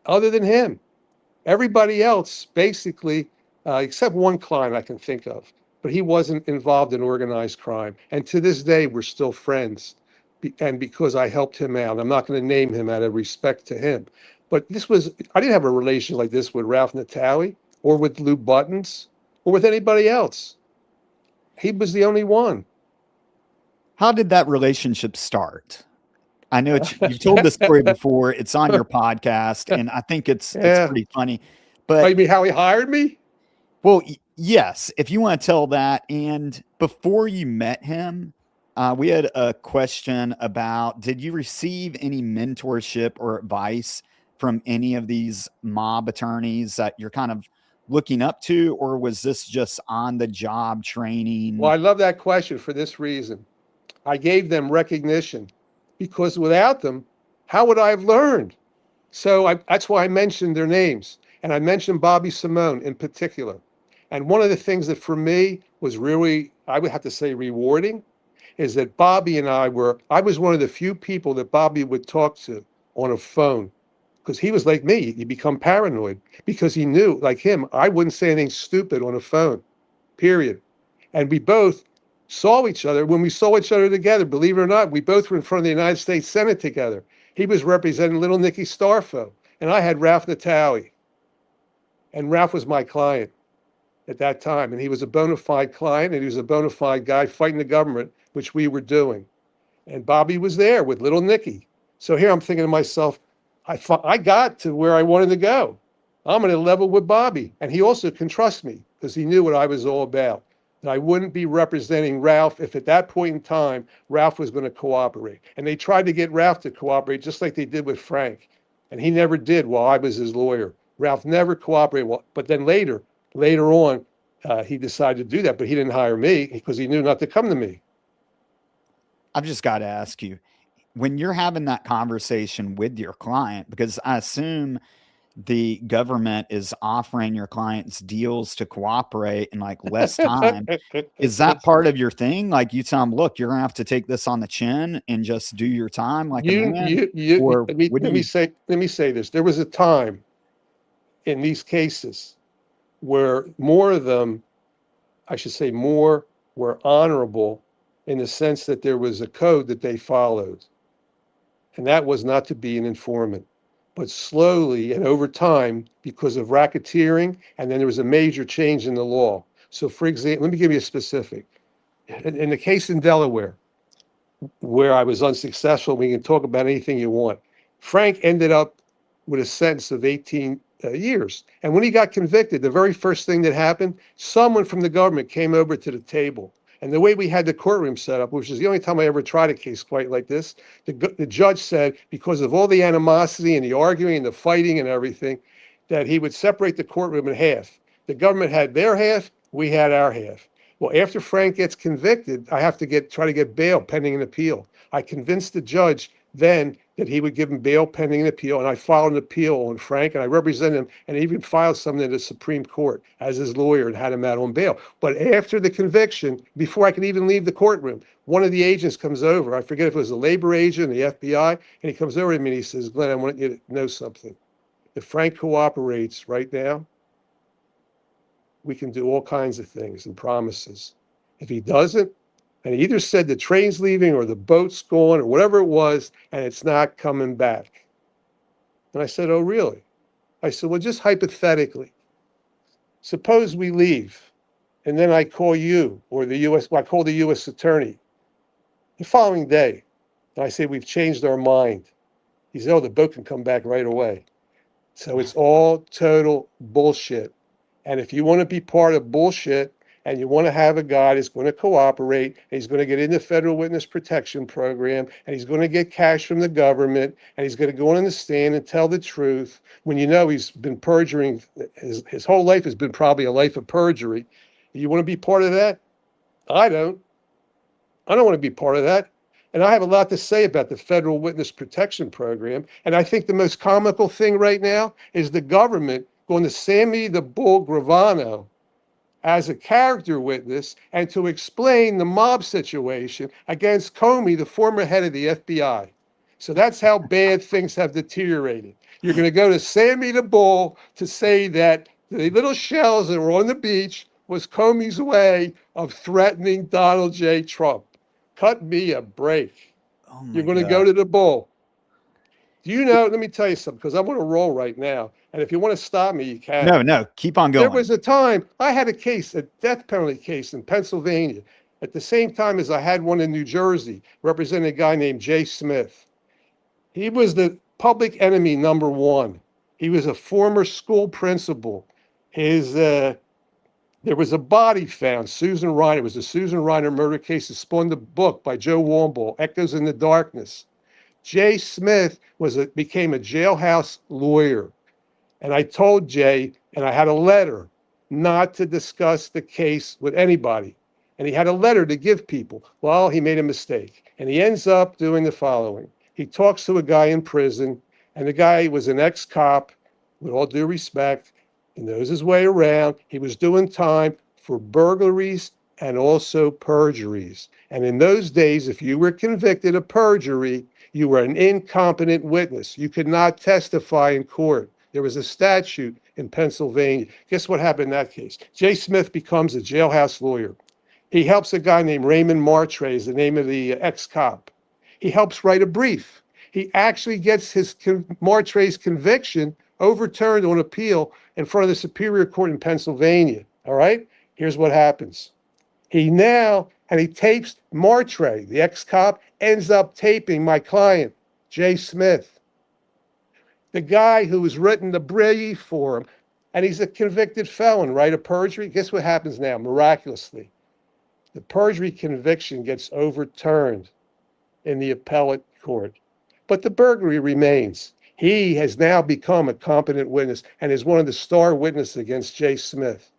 Other than him. Everybody else, basically, except one client I can think of, but he wasn't involved in organized crime. And to this day, we're still friends. And because I helped him out, I'm not going to name him out of respect to him. But I didn't have a relation like this with Ralph Natali or with Lou Buttons or with anybody else. He was the only one. how did that relationship start? I know you've told this story before. It's on your podcast, and I think it's Yeah. pretty funny. Oh, you But mean how he hired me? well, yes, if you want to tell that. And before you met him, we had a question about: did you receive any mentorship or advice from any of these mob attorneys that you're kind of looking up to, or was this just on the job Well, training? I love that question for this reason. I gave them recognition because without them, how would I have learned? That's why I mentioned their names. And I mentioned Bobby Simone in particular. And one of the things that for me was really, I would have to say, rewarding is that Bobby and I was one of the few people that Bobby would talk to on a phone because he was like me. You become paranoid because he knew, like him, I wouldn't say anything stupid on a phone, period. And we both saw each other when we saw each other together. Believe it or not, we both were in front of the United States Senate together. He was representing little Nicky Starfo, and I had Ralph Natali. And Ralph was my client at that time, and he was a bona fide client, and he was a bona fide guy fighting the government, which we were doing. And Bobby was there with little Nicky. So here I'm thinking to myself, I got to where I wanted to go. I'm at a level with Bobby, and he also can trust me because he knew what I was all about. And I wouldn't be representing Ralph if at that point in time, Ralph was going to cooperate. And they tried to get Ralph to cooperate just like they did with Frank. And he never did while I was his lawyer. Ralph never cooperated. But then later on, he decided to do that, but he didn't hire me because he knew not to come to me. I've just got to ask you, when you're having that conversation with your client, because I assume the government is offering your clients deals to cooperate in like less time. Is that part of your thing? Like you tell them, look, you're gonna have to take this on the chin and just do your time like a man? Or what do you Let me say this. There was a time in these cases where more of them, I should say more, were honorable in the sense that there was a code that they followed. And that was not to be an informant. But slowly and over time, because of racketeering, and then there was a major change in the law. So for example, let me give you a specific. In the case in Delaware, where I was unsuccessful, we can talk about anything you want. Frank ended up with a sentence of 18 years. And when he got convicted, the very first thing that happened, someone from the government came over to the table. And the way we had the courtroom set up, which is the only time I ever tried a case quite like this, the judge said, because of all the animosity and the arguing and the fighting and everything, that he would separate the courtroom in half. The government had their half, we had our half. Well, after Frank gets convicted, I have to try to get bail pending an appeal. I convinced the judge then that he would give him bail pending an appeal, and I filed an appeal on Frank, and I represented him, and even filed something in the Supreme Court as his lawyer and had him out on bail. But after the conviction, before I could even leave the courtroom, one of the agents comes over. I forget if it was a labor agent, the FBI, and he comes over to me and he says, Glenn, I want you to know something. If Frank cooperates right now, we can do all kinds of things and promises. If he doesn't, And he either said the train's leaving or the boat's gone or whatever it was, and it's not coming back. And I said, oh, really? I said, well, just hypothetically, suppose we leave, and then I call you or I call the U.S. attorney the following day, and I say, we've changed our mind. He said, oh, the boat can come back right away. So it's all total bullshit. And if you want to be part of bullshit and you want to have a guy that's going to cooperate, and he's going to get in the federal witness protection program, and he's going to get cash from the government, and he's going to go on the stand and tell the truth, when you know he's been perjuring, his whole life has been probably a life of perjury. You want to be part of that? I don't. I don't want to be part of that. And I have a lot to say about the federal witness protection program. And I think the most comical thing right now is the government going to Sammy the Bull Gravano as a character witness and to explain the mob situation against Comey, the former head of the FBI. So that's how bad things have deteriorated. You're going to go to Sammy the Bull to say that the little shells that were on the beach was Comey's way of threatening Donald J. Trump. Cut me a break. Oh my You're going to God. go to the Bull. Do you know, let me tell you something, because I'm going to roll right now. And if you want to stop me, you can. No, keep on There going. was a time I had a case, a death penalty case in Pennsylvania, at the same time as I had one in New Jersey, representing a guy named Jay Smith. He was the public enemy number one. He was a former school principal. There was a body found, Susan Reiner. It was the Susan Reiner murder case that spawned the book by Joe Wambaugh, Echoes in the Darkness. Jay Smith became a jailhouse lawyer. And I told Jay, and I had a letter, not to discuss the case with anybody. And he had a letter to give people. Well, he made a mistake. And he ends up doing the following. He talks to a guy in prison, and the guy was an ex-cop, with all due respect. He knows his way around. He was doing time for burglaries and also perjuries. And in those days, if you were convicted of perjury, you were an incompetent witness. You could not testify in court. There was a statute in Pennsylvania. Guess what happened in that case? Jay Smith becomes a jailhouse lawyer. He helps a guy named Raymond Martre, is the name of the ex-cop. He helps write a brief. He actually gets Martre's conviction overturned on appeal in front of the Superior Court in Pennsylvania. All right? Here's what happens. He tapes Martre, the ex-cop, ends up taping my client, Jay Smith, the guy who was written the brief for him, and he's a convicted felon, right, of perjury. Guess what happens now, miraculously? The perjury conviction gets overturned in the appellate court, but the burglary remains. He has now become a competent witness and is one of the star witnesses against Jay Smith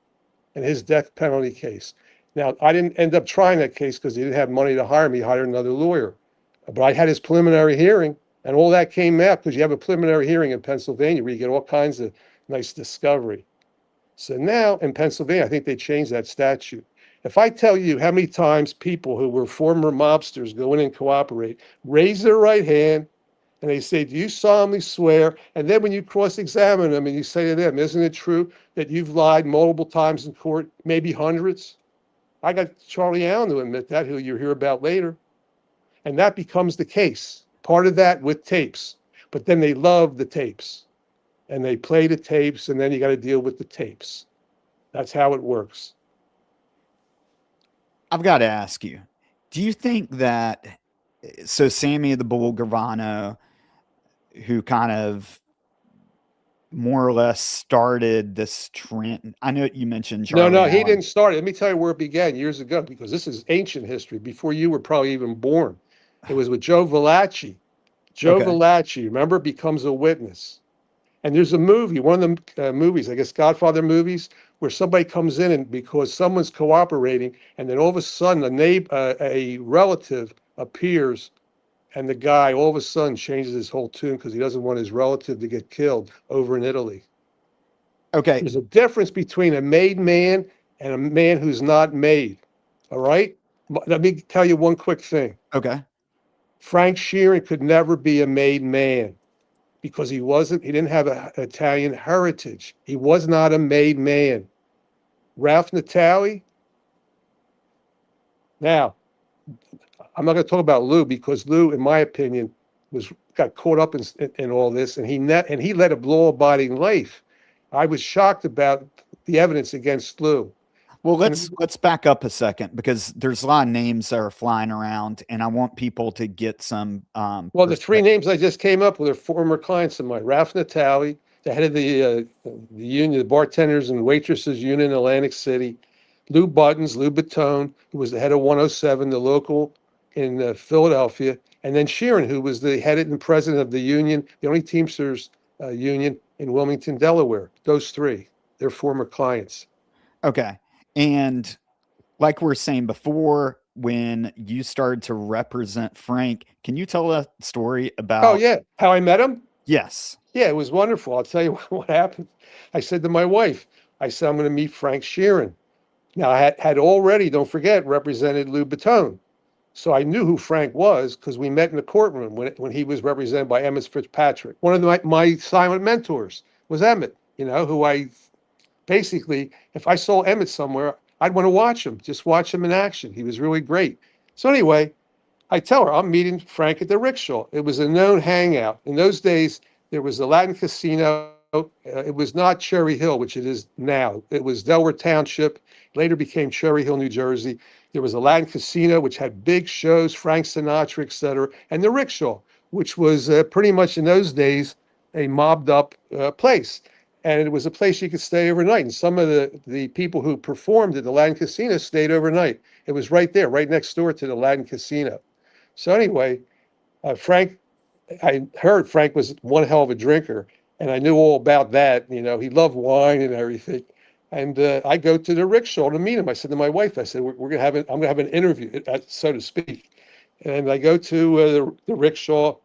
in his death penalty case. Now, I didn't end up trying that case because he didn't have money to hire me. He hired another lawyer. But I had his preliminary hearing, and all that came out because you have a preliminary hearing in Pennsylvania where you get all kinds of nice discovery. So now in Pennsylvania, I think they changed that statute. If I tell you how many times people who were former mobsters go in and cooperate, raise their right hand, and they say, do you solemnly swear? And then when you cross-examine them and you say to them, isn't it true that you've lied multiple times in court, maybe hundreds? I got Charlie Allen to admit that, who you'll hear about later. And that becomes the case. Part of that with tapes. But then they love the tapes. And they play the tapes, and then you got to deal with the tapes. That's how it works. I've got to ask you, do you think that, so Sammy the Bull Gravano, who kind of more or less started this trend, I know you mentioned Charlie No, he Allen. didn't start it. Let me tell you where it began years ago, because this is ancient history, before you were probably even born. It was with Joe Valachi. Joe Okay. Valachi, remember, becomes a witness. And there's a movie, one of the movies, I guess Godfather movies, where somebody comes in and because someone's cooperating, and then all of a sudden a relative appears, and the guy all of a sudden changes his whole tune because he doesn't want his relative to get killed over in Italy. Okay. There's a difference between a made man and a man who's not made. All right? Let me tell you one quick thing. Okay. Frank Sheeran could never be a made man because he didn't have an Italian heritage. He was not a made man. Ralph Natali. Now, I'm not going to talk about Lou because Lou, in my opinion, got caught up in all this, and he led a law-abiding life. I was shocked about the evidence against Lou. Well, And let's back up a second because there's a lot of names that are flying around, and I want people to get some well, the three perspective. names I just came up with are former clients of mine: Ralph Natale, the head of the union, the bartenders and waitresses union in Atlantic City; Lou Batone, who was the head of 107, the local in Philadelphia; and then Sheeran, who was the head and president of the union, the only Teamsters union in Wilmington, Delaware. Those three, they're former clients. Okay. And like we were saying before, when you started to represent Frank, can you tell a story Oh about? yeah, how I met him? Yes. Yeah, it was wonderful. I'll tell you what happened. I said to my wife, I said, I'm going to meet Frank Sheeran. Now, I had already, don't forget, represented Lou Batone. So I knew who Frank was because we met in the courtroom when he was represented by Emmett Fitzpatrick. One of my silent mentors was Emmett, who I basically, if I saw Emmett somewhere, I'd want to watch him, just watch him in action. He was really great. So anyway, I tell her I'm meeting Frank at the rickshaw. It was a known hangout. In those days, there was a Latin casino. It was not Cherry Hill, which it is now. It was Delaware Township, later became Cherry Hill, New Jersey. There was a Latin casino, which had big shows, Frank Sinatra, et cetera, and the rickshaw, which was pretty much in those days a mobbed up place. And it was a place you could stay overnight. And some of the people who performed at the Latin casino stayed overnight. It was right there, right next door to the Latin casino. So anyway, Frank, I heard Frank was one hell of a drinker, and I knew all about that. He loved wine and everything. And I go to the rickshaw to meet him. I said to my wife, I said, we're gonna have I'm gonna have an interview, so to speak. And I go to the rickshaw.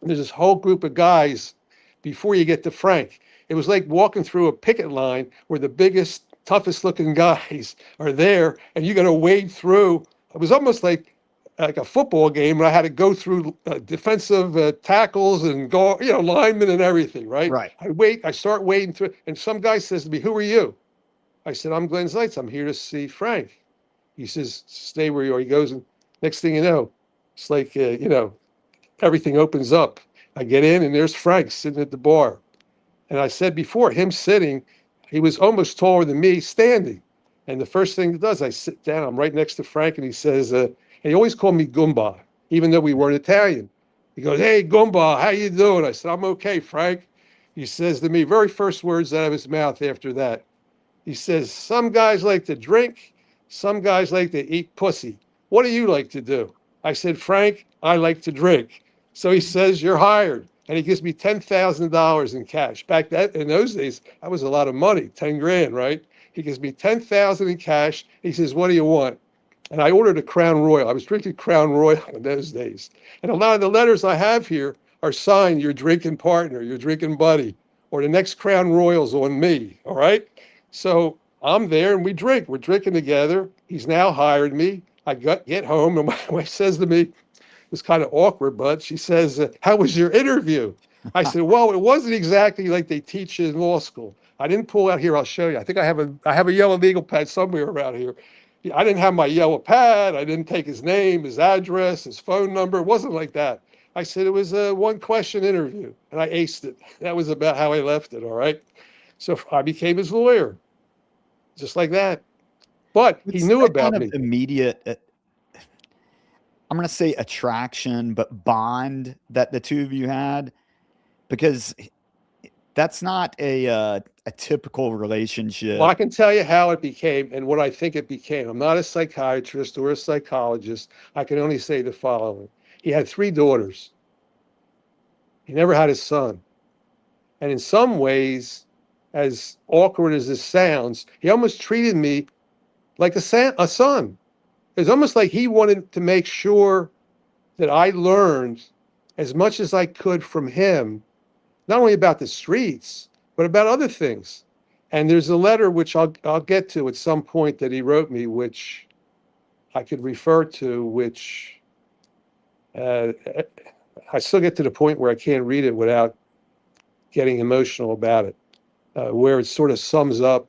And there's this whole group of guys before you get to Frank. It was like walking through a picket line where the biggest, toughest looking guys are there, and you got to wade through. It was almost like a football game, and I had to go through defensive tackles and go, linemen and everything, right? Right. I start wading through, and some guy says to me, "Who are you?" I said, "I'm Glenn Zeitz. I'm here to see Frank." He says, "Stay where you are." He goes, and next thing you know, it's like, everything opens up. I get in, and there's Frank sitting at the bar. And I said before, him sitting, he was almost taller than me standing. And the first thing he does, I sit down. I'm right next to Frank, and he says, and he always called me Goomba, even though we weren't Italian. He goes, "Hey, Goomba, how you doing?" I said, "I'm okay, Frank." He says to me, very first words out of his mouth after that, he says, "Some guys like to drink, some guys like to eat pussy. What do you like to do?" I said, "Frank, I like to drink." So he says, "You're hired." And he gives me $10,000 in cash. In those days, that was a lot of money, 10 grand, right? He gives me 10,000 in cash. He says, "What do you want?" And I ordered a Crown Royal. I was drinking Crown Royal in those days. And a lot of the letters I have here are signed, "Your drinking partner, your drinking buddy," or "The next Crown Royal's on me." All right. So I'm there and we drink. We're drinking together. He's now hired me. I get home and my wife says to me, it was kind of awkward, but she says, "How was your interview?" I said, "Well, it wasn't exactly like they teach you in law school." I didn't pull out here. I'll show you. I think I have a yellow legal pad somewhere around here. I didn't have my yellow pad. I didn't take his name, his address, his phone number. It wasn't like that. I said it was a one question interview and I aced it. That was about how I left it. All right. So I became his lawyer, just like that. But he It's knew that kind about of me. immediate, I'm going to say attraction, but bond that the two of you had, because that's not a typical relationship. Well, I can tell you how it became and what I think it became. I'm not a psychiatrist or a psychologist. I can only say the following. He had three daughters. He never had a son. And in some ways, as awkward as this sounds, he almost treated me like a son. It's almost like he wanted to make sure that I learned as much as I could from him, not only about the streets, but about other things. And there's a letter which I'll get to at some point that he wrote me, which I could refer to, which uh, I still get to the point where I can't read it without getting emotional about it, where it sort of sums up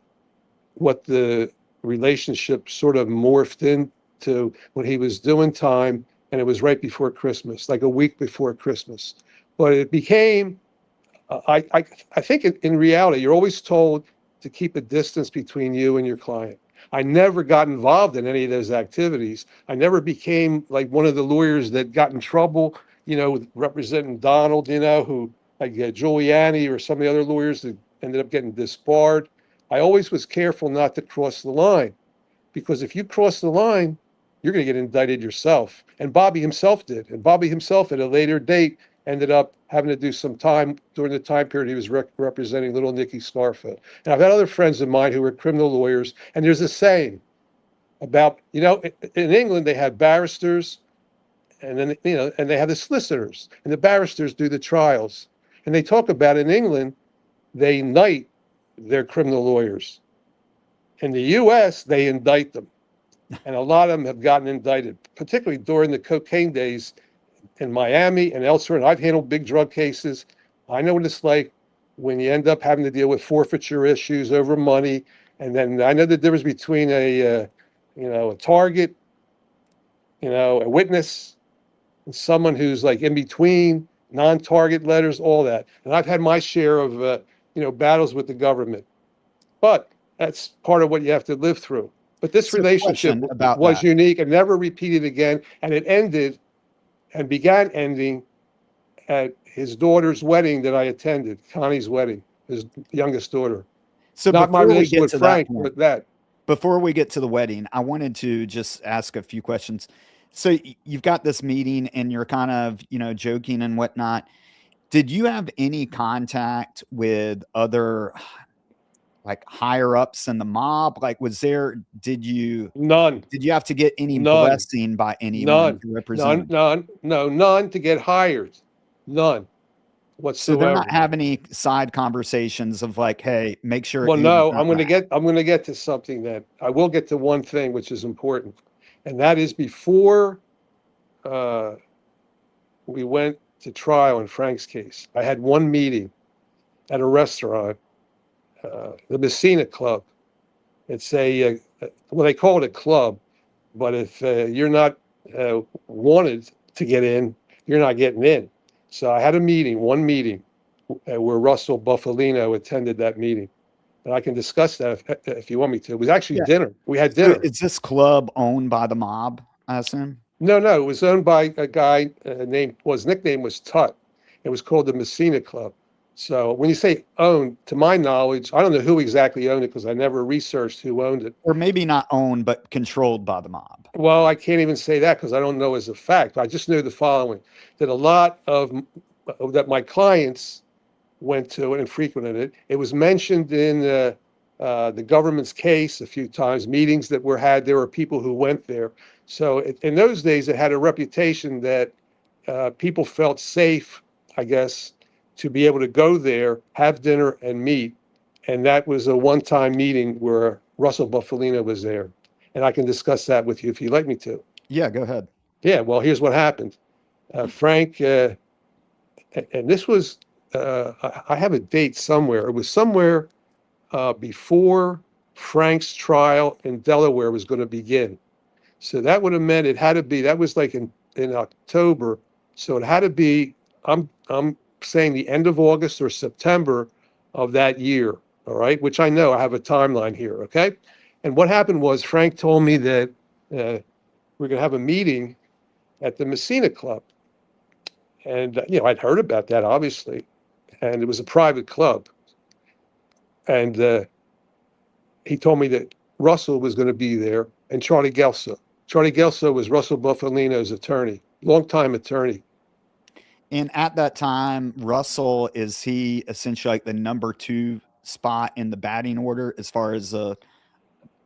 what the relationship sort of morphed in to when he was doing time, and it was right before Christmas, like a week before Christmas. But it became, I think in reality, you're always told to keep a distance between you and your client. I never got involved in any of those activities. I never became like one of the lawyers that got in trouble, with representing Donald, who like Giuliani or some of the other lawyers that ended up getting disbarred. I always was careful not to cross the line, because if you cross the line, you're going to get indicted yourself. And Bobby himself did. And Bobby himself at a later date ended up having to do some time during the time period he was representing little Nicky Scarfo. And I've had other friends of mine who were criminal lawyers. And there's a saying about, in England, they have barristers, and then, and they have the solicitors, and the barristers do the trials. And they talk about in England, they knight their criminal lawyers. In the US, they indict them. And a lot of them have gotten indicted, particularly during the cocaine days in Miami and elsewhere. And I've handled big drug cases. I know what it's like when you end up having to deal with forfeiture issues over money. And then I know the difference between a target, a witness, and someone who's like in between, non-target letters, all that. And I've had my share of, battles with the government. But that's part of what you have to live through. But this relationship was unique and never repeated again. And it ended and began ending at his daughter's wedding that I attended, Connie's wedding, his youngest daughter. So not my relationship with Frank, but that. Before we get to the wedding, I wanted to just ask a few questions. So you've got this meeting and you're kind of, joking and whatnot. Did you have any contact with other like higher ups in the mob? Like, none? Did you have to get any blessing by anyone to represent? None to get hired. None whatsoever. So they're not having any side conversations of like, hey, make sure. Well, no, I'm going to get to something that I will get to one thing, which is important. And that is before we went to trial in Frank's case, I had one meeting at a restaurant, the Messina Club. It's they call it a club, but if you're not wanted to get in, you're not getting in. So I had one meeting, where Russell Buffalino attended that meeting. And I can discuss that if you want me to. It was actually dinner. We had dinner. Is this club owned by the mob, I assume? No, it was owned by a guy his nickname was Tut. It was called the Messina Club. So when you say owned, to my knowledge, I don't know who exactly owned it because I never researched who owned it. Or maybe not owned, but controlled by the mob. Well, I can't even say that because I don't know as a fact. I just knew the following, that a lot that my clients went to and frequented it. It was mentioned in the government's case a few times, meetings that were had. There were people who went there. So in those days, it had a reputation that people felt safe, I guess, to be able to go there, have dinner, and meet. And that was a one-time meeting where Russell Buffalino was there. And I can discuss that with you if you'd like me to. Yeah, go ahead. Yeah, well, here's what happened. Frank, and this was, I have a date somewhere. It was somewhere before Frank's trial in Delaware was going to begin. So that would have meant that was like in October. So it had to be, I'm saying the end of August or September of that year. All right. Which I know I have a timeline here. Okay. And what happened was Frank told me that we're going to have a meeting at the Messina Club. And, I'd heard about that, obviously. And it was a private club. And he told me that Russell was going to be there and Charlie Gelso. Charlie Gelso was Russell Buffalino's attorney, longtime attorney. And at that time, Russell, is he essentially like the number 2 spot in the batting order as far as the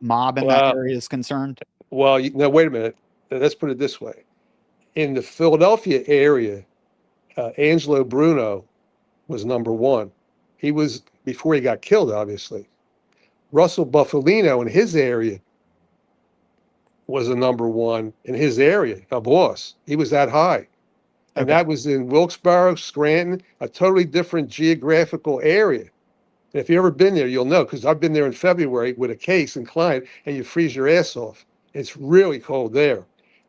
mob in that area is concerned? Well, wait a minute. Let's put it this way. In the Philadelphia area, Angelo Bruno was number 1. He was, before he got killed, obviously. Russell Buffalino in his area was a number 1 in his area, a boss. He was that high. And that was in Wilkes-Barre, Scranton, a totally different geographical area. And if you've ever been there, you'll know, because I've been there in February with a case and client, and you freeze your ass off. It's really cold there.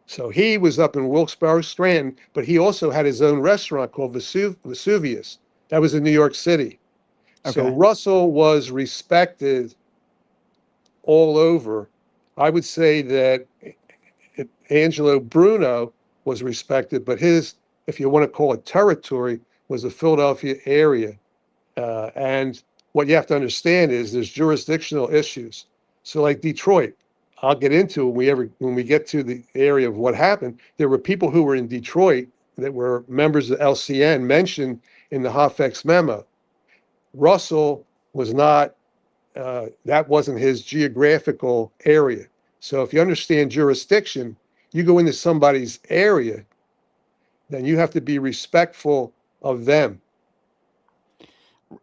So he was up in Wilkes-Barre, Strand, but he also had his own restaurant called Vesuvius. That was in New York City. So Okay. Russell was respected all over. I would say that Angelo Bruno was respected, but his, if you want to call it territory, was the Philadelphia area. And what you have to understand is there's jurisdictional issues. So like Detroit, I'll get into it when we get to the area of what happened. There were people who were in Detroit that were members of LCN mentioned in the Hoffa's memo. Russell was not, that wasn't his geographical area. So if you understand jurisdiction, you go into somebody's area, then you have to be respectful of them.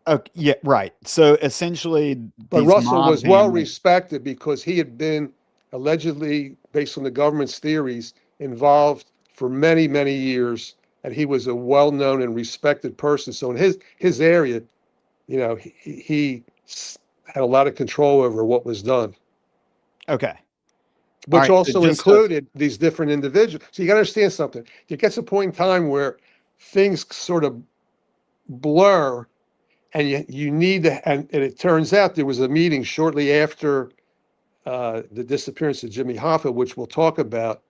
Okay, yeah, right. So essentially, But these Russell mob was well families. respected because he had been allegedly, based on the government's theories, involved for many, many years, and he was a well-known and respected person. So in his area, he had a lot of control over what was done, Okay. All which right. So also just so, included these different individuals. So you got to understand something. There gets a point in time where things sort of blur, and you need to. And it turns out there was a meeting shortly after the disappearance of Jimmy Hoffa, which we'll talk about,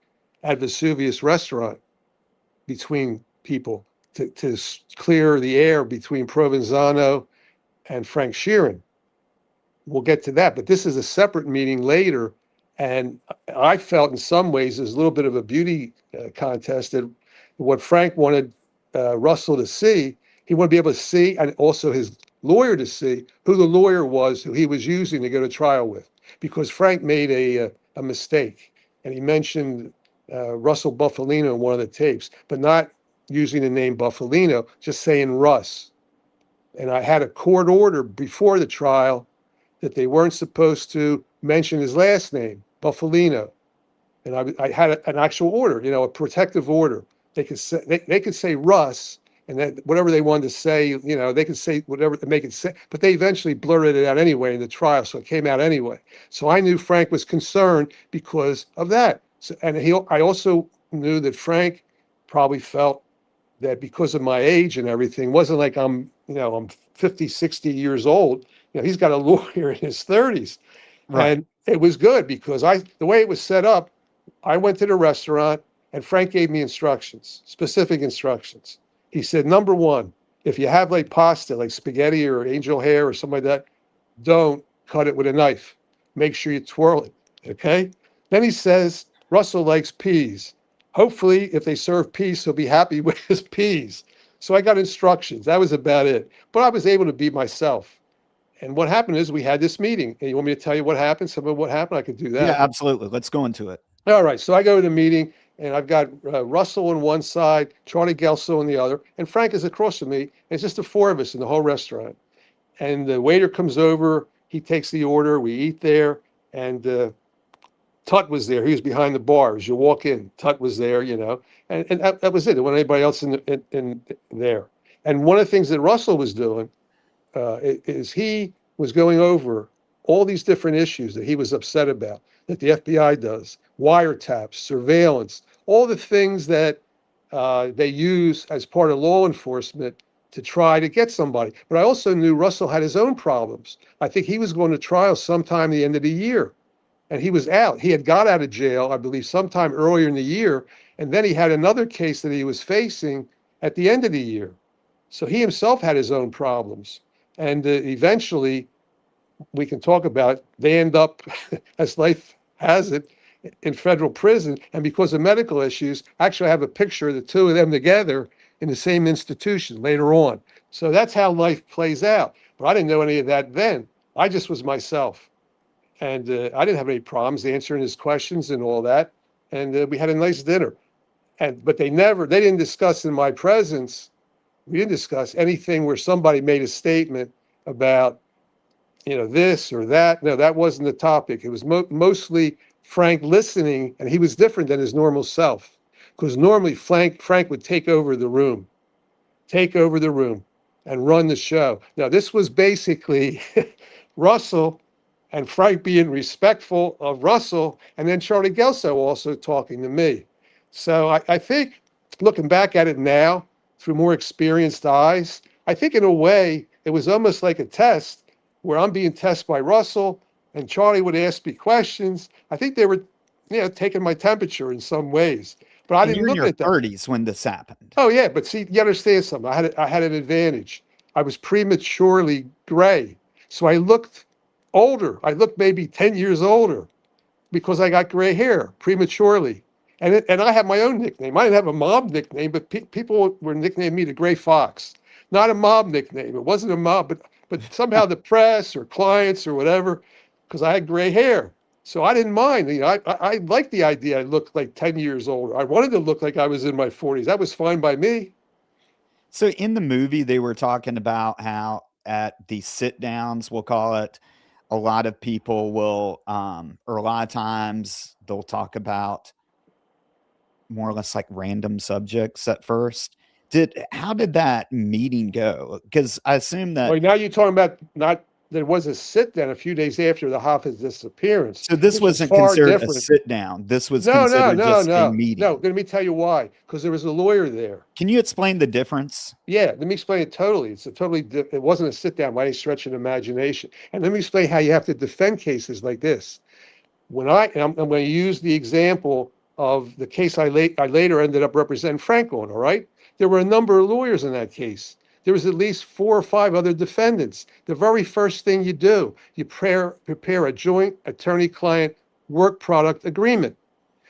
at Vesuvius restaurant between people to clear the air between Provenzano and Frank Sheeran. We'll get to that, but this is a separate meeting later. And I felt in some ways there's a little bit of a beauty contest that what Frank wanted Russell to see, he wanted to be able to see, and also his lawyer to see who the lawyer was who he was using to go to trial with. Because Frank made a mistake, and he mentioned Russell Buffalino in one of the tapes, but not using the name Buffalino, just saying Russ. And I had a court order before the trial that they weren't supposed to mention his last name, Buffalino. And I had an actual order, a protective order. They could say Russ, and then whatever they wanted to say, they could say whatever to make it say. But they eventually blurted it out anyway in the trial, so it came out anyway. So I knew Frank was concerned because of that. So, and I also knew that Frank probably felt that because of my age and everything, wasn't like I'm 50, 60 years old. He's got a lawyer in his 30s. right. And it was good because the way it was set up, I went to the restaurant and Frank gave me instructions, specific instructions. He said, number one, if you have like pasta, like spaghetti or angel hair or something like that, don't cut it with a knife. Make sure you twirl it. Okay. Then he says, Russell likes peas. Hopefully, if they serve peas, he'll be happy with his peas. So I got instructions. That was about it. But I was able to be myself. And what happened is we had this meeting. And you want me to tell you what happened? Some of what happened? I could do Yeah, that. absolutely. Let's go into it. All right. So I go to the meeting, and I've got Russell on one side, Charlie Gelso on the other, and Frank is across from me. And it's just the four of us in the whole restaurant. And the waiter comes over. He takes the order. We eat there. And Tut was there. He was behind the bar. As you walk in, Tut was there, and that was it. There wasn't anybody else in there. And one of the things that Russell was doing is he was going over all these different issues that he was upset about, that the FBI does, wiretaps, surveillance, all the things that they use as part of law enforcement to try to get somebody. But I also knew Russell had his own problems. I think he was going to trial sometime the end of the year. And he was out. He had got out of jail, I believe, sometime earlier in the year. And then he had another case that he was facing at the end of the year. So he himself had his own problems. And eventually, we can talk about, they end up, as life has it, in federal prison. And because of medical issues, actually I have a picture of the two of them together in the same institution later on. So that's how life plays out. But I didn't know any of that then. I just was myself. And I didn't have any problems answering his questions and all that. And we had a nice dinner. But they didn't discuss in my presence, we didn't discuss anything where somebody made a statement about, this or that. No, that wasn't the topic. It was mostly Frank listening, and he was different than his normal self. Because normally Frank would take over the room and run the show. Now, this was basically Russell and Frank being respectful of Russell, and then Charlie Gelso also talking to me. So I think looking back at it now through more experienced eyes, I think in a way it was almost like a test where I'm being tested by Russell and Charlie would ask me questions. I think they were, taking my temperature in some ways, but I And didn't you're in look your at that. 30s when this happened. Oh yeah, but see, you understand something. I had an advantage. I was prematurely gray, so I looked older. I looked maybe 10 years older because I got gray hair prematurely. And I have my own nickname. I didn't have a mob nickname, but people were nicknaming me the Gray Fox. Not a mob nickname. It wasn't a mob, but somehow the press or clients or whatever, because I had gray hair. So I didn't mind. I liked the idea I looked like 10 years older. I wanted to look like I was in my 40s. That was fine by me. So in the movie, they were talking about how at the sit downs, we'll call it, a lot of people will, or a lot of times they'll talk about more or less like random subjects at first. How did that meeting go? Because I assume that. Well, now you're talking about not, there was a sit down a few days after the Hoffa's disappearance, So this which is wasn't far considered a different. sit down. This was No, no, considered no, just a no, meeting. no. Let me tell you why. Because there was a lawyer there. Can you explain the difference? Yeah, let me explain it totally. It wasn't a sit down by any stretch of imagination. And let me explain how you have to defend cases like this. I'm going to use the example of the case I later ended up representing Frank on, all right? There were a number of lawyers in that case. There was at least 4 or 5 other defendants. The very first thing you do, you prepare a joint attorney-client work product agreement,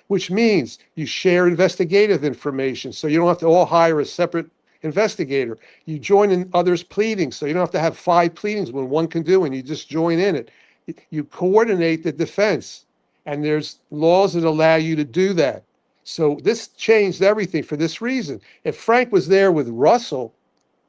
which means you share investigative information so you don't have to all hire a separate investigator. You join in others' pleadings so you don't have to have 5 pleadings when one can do and you just join in it. You coordinate the defense, and there's laws that allow you to do that. So this changed everything for this reason. If Frank was there with Russell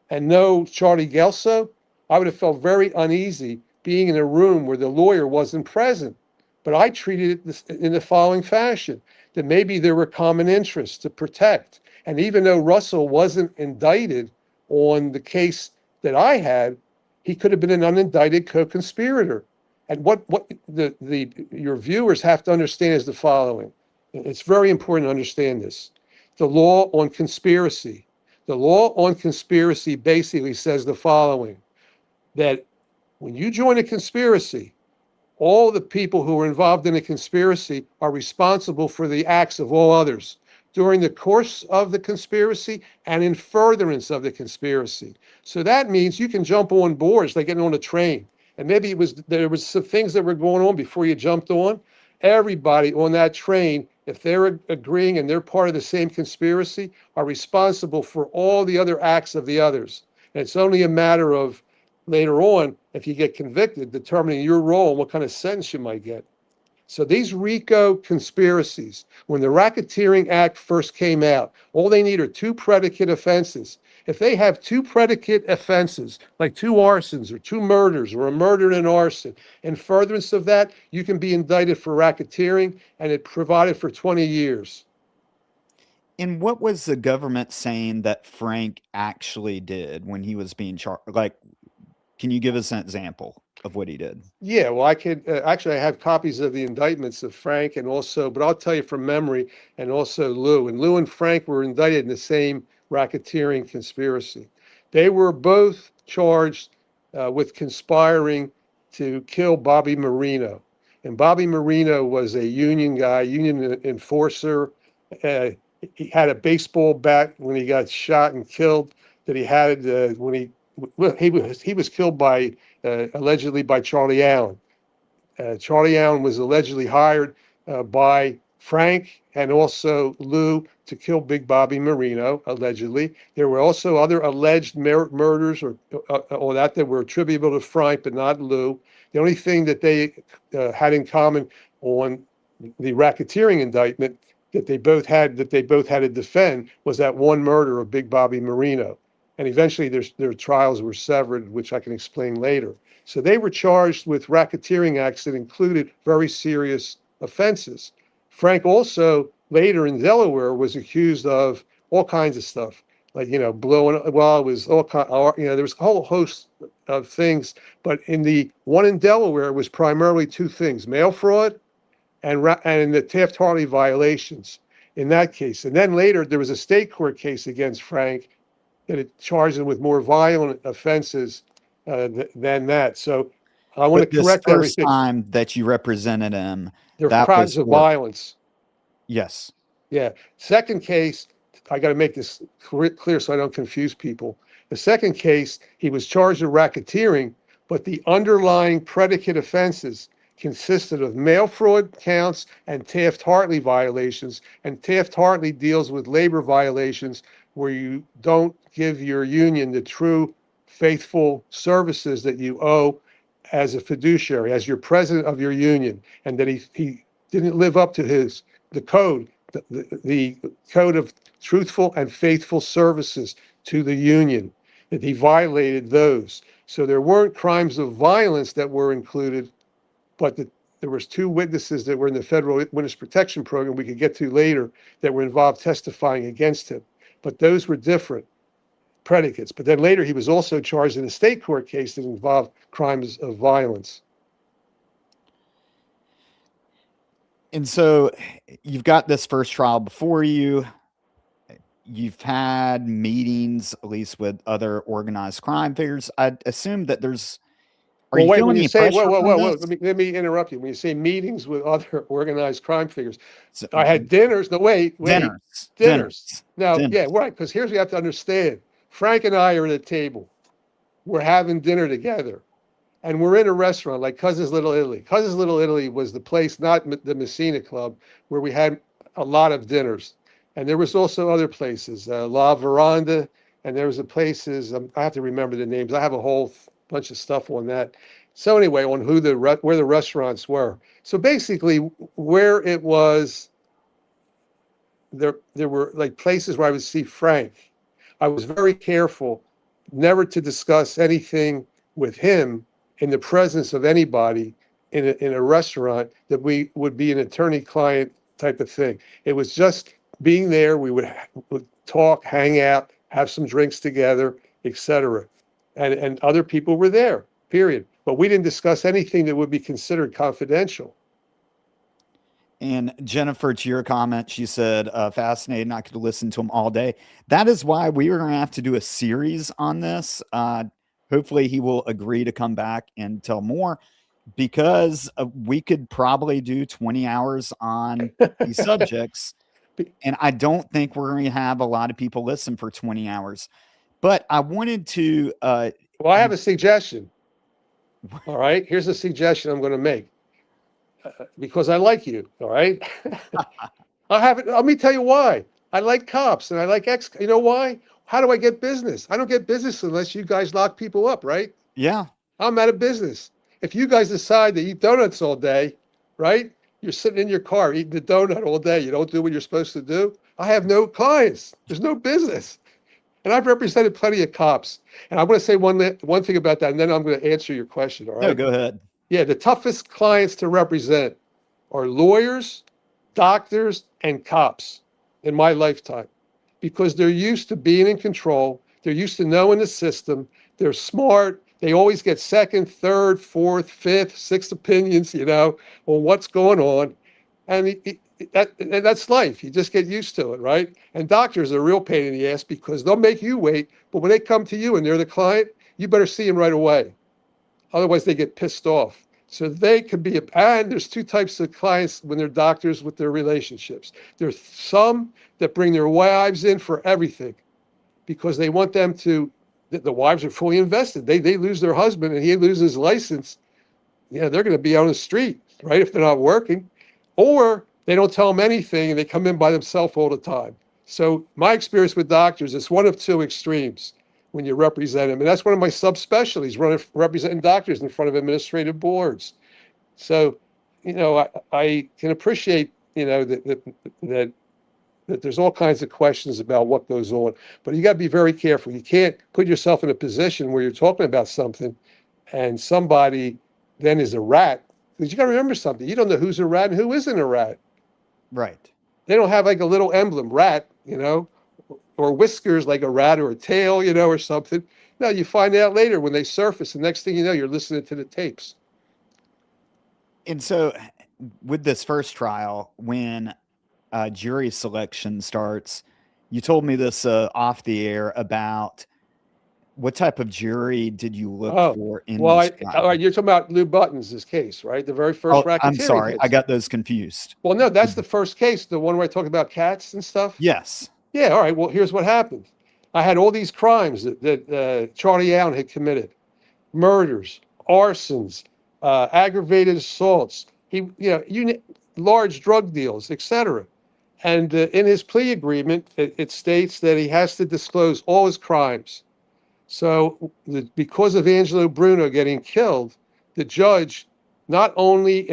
and no Charlie Gelso, I would have felt very uneasy being in a room where the lawyer wasn't present. But I treated it in the following fashion, that maybe there were common interests to protect. And even though Russell wasn't indicted on the case that I had, he could have been an unindicted co-conspirator. And what your viewers have to understand is the following. It's very important to understand this. The law on conspiracy. The law on conspiracy basically says the following, that when you join a conspiracy, all the people who are involved in a conspiracy are responsible for the acts of all others during the course of the conspiracy and in furtherance of the conspiracy. So that means you can jump on board. It's like getting on a train. And maybe there was some things that were going on before you jumped on. Everybody on that train, if they're agreeing and they're part of the same conspiracy, are responsible for all the other acts of the others. And it's only a matter of later on, if you get convicted, determining your role and what kind of sentence you might get. So these RICO conspiracies, when the Racketeering Act first came out, all they need are 2 predicate offenses. If they have 2 predicate offenses, like 2 arsons or 2 murders or a murder and arson, in furtherance of that, you can be indicted for racketeering, and it provided for 20 years. And what was the government saying that Frank actually did when he was being charged? Like, can you give us an example of what he did? Yeah, well, I could actually, I have copies of the indictments of Frank and also, but I'll tell you from memory, and also Lou. And Lou and Frank were indicted in the same racketeering conspiracy. They were both charged with conspiring to kill Bobby Marino. And Bobby Marino was a union guy, union enforcer. He had a baseball bat when he got shot and killed that he had when he was killed by allegedly by Charlie Allen. Charlie Allen was allegedly hired by Frank and also Lou to kill Big Bobby Marino, allegedly. There were also other alleged murders or that were attributable to Frank, but not Lou. The only thing that they had in common on the racketeering indictment that they both had to defend was that one murder of Big Bobby Marino. And eventually their trials were severed, which I can explain later. So they were charged with racketeering acts that included very serious offenses. Frank also later in Delaware was accused of all kinds of stuff. like, blowing, well, it was all kind there was a whole host of things, but in the one in Delaware, it was primarily two things: mail fraud and the Taft-Hartley violations in that case. And then later, there was a state court case against Frank that it charged him with more violent offenses than that. So I want But to this correct first everything. time that you represented him, They're that crimes was of for, violence. yes. Yeah. Second case, I got to make this clear so I don't confuse people. The second case, he was charged with racketeering, but the underlying predicate offenses consisted of mail fraud counts and Taft-Hartley violations. And Taft-Hartley deals with labor violations where you don't give your union the true faithful services that you owe as a fiduciary, as your president of your union, and that he didn't live up to the code, the code of truthful and faithful services to the union, that he violated those. So there weren't crimes of violence that were included, but there was two witnesses that were in the federal witness protection program we could get to later that were involved testifying against him. But those were different predicates. But then later he was also charged in a state court case that involved crimes of violence. And so you've got this first trial before you. You've had meetings, at least with other organized crime figures. I assume that there's. Well, wait, when you any say, pressure whoa, from let this? me interrupt you. When you say meetings with other organized crime figures, So- I had dinners. No, wait, dinners. Now, yeah, right, because here's what you have to understand. Frank and I are at a table. We're having dinner together, and we're in a restaurant like Cousin's Little Italy. Cousin's Little Italy was the place, not the Messina Club, where we had a lot of dinners. And there was also other places, La Veranda, and there was the places, I have to remember the names. I have a whole bunch of stuff on that. So anyway, on where the restaurants were. So basically, where it was, there were like places where I would see Frank. I was very careful never to discuss anything with him in the presence of anybody in a restaurant that we would be an attorney-client type of thing. It was just being there. We would talk, hang out, have some drinks together, etc. And other people were there, period. But we didn't discuss anything that would be considered confidential. And Jennifer, to your comment, she said, fascinating. I could listen to him all day. That is why we were going to have to do a series on this. Hopefully he will agree to come back and tell more, because we could probably do 20 hours on these subjects. And I don't think we're going to have a lot of people listen for 20 hours. But I wanted to... well, I have a suggestion. All right. Here's a suggestion I'm going to make. Because I like you, all right? Let me tell you why. I like cops and I like you know why? How do I get business? I don't get business unless you guys lock people up, right? Yeah. I'm out of business. If you guys decide to eat donuts all day, right? You're sitting in your car eating the donut all day. You don't do what you're supposed to do. I have no clients. There's no business. And I've represented plenty of cops. And I'm going to say one thing about that, and then I'm going to answer your question, all right? No, go ahead. Yeah, the toughest clients to represent are lawyers, doctors, and cops in my lifetime, because they're used to being in control. They're used to knowing the system. They're smart. They always get second, third, fourth, fifth, sixth opinions, on what's going on. And that's life. You just get used to it, right? And doctors are a real pain in the ass because they'll make you wait. But when they come to you and they're the client, you better see them right away. Otherwise, they get pissed off. So they could be, and there's two types of clients when they're doctors with their relationships. There's some that bring their wives in for everything because they want them to, the wives are fully invested. They lose their husband and he loses his license. They're going to be on the street, right, if they're not working. Or they don't tell them anything and they come in by themselves all the time. So my experience with doctors is one of two extremes when you represent them. And that's one of my subspecialties, representing doctors in front of administrative boards. So, I can appreciate, that there's all kinds of questions about what goes on, but you got to be very careful. You can't put yourself in a position where you're talking about something and somebody then is a rat, because you got to remember something. You don't know who's a rat and who isn't a rat. Right. They don't have like a little emblem, rat, or whiskers like a rat or a tail, or something. No, you find out later when they surface. The next thing you know, you're listening to the tapes. And so, with this first trial, when jury selection starts, you told me this off the air about what type of jury did you look Oh, for in well, this all trial? right, you're talking about Lou Buttons' case, right? The very first Oh, I'm racketeering sorry, I case. got those confused. Well, no, that's the first case, the one where I talk about cats and stuff. Yes. Yeah, all right. Well, here's what happened. I had all these crimes that Charlie Allen had committed: murders, arsons, aggravated assaults. Large drug deals, etc. And in his plea agreement, it states that he has to disclose all his crimes. So, because of Angelo Bruno getting killed, the judge not only,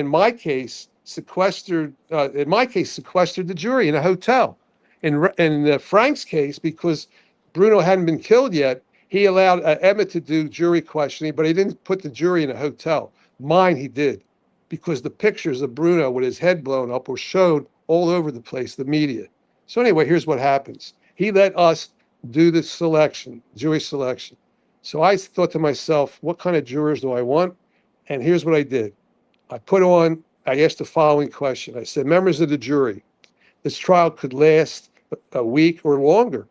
sequestered the jury in a hotel. In Frank's case, because Bruno hadn't been killed yet, he allowed Emmett to do jury questioning, but he didn't put the jury in a hotel. Mine, he did, because the pictures of Bruno with his head blown up were showed all over the place, the media. So anyway, here's what happens. He let us do the jury selection. So I thought to myself, what kind of jurors do I want? And here's what I did. I asked the following question. I said, members of the jury, this trial could last a week or longer.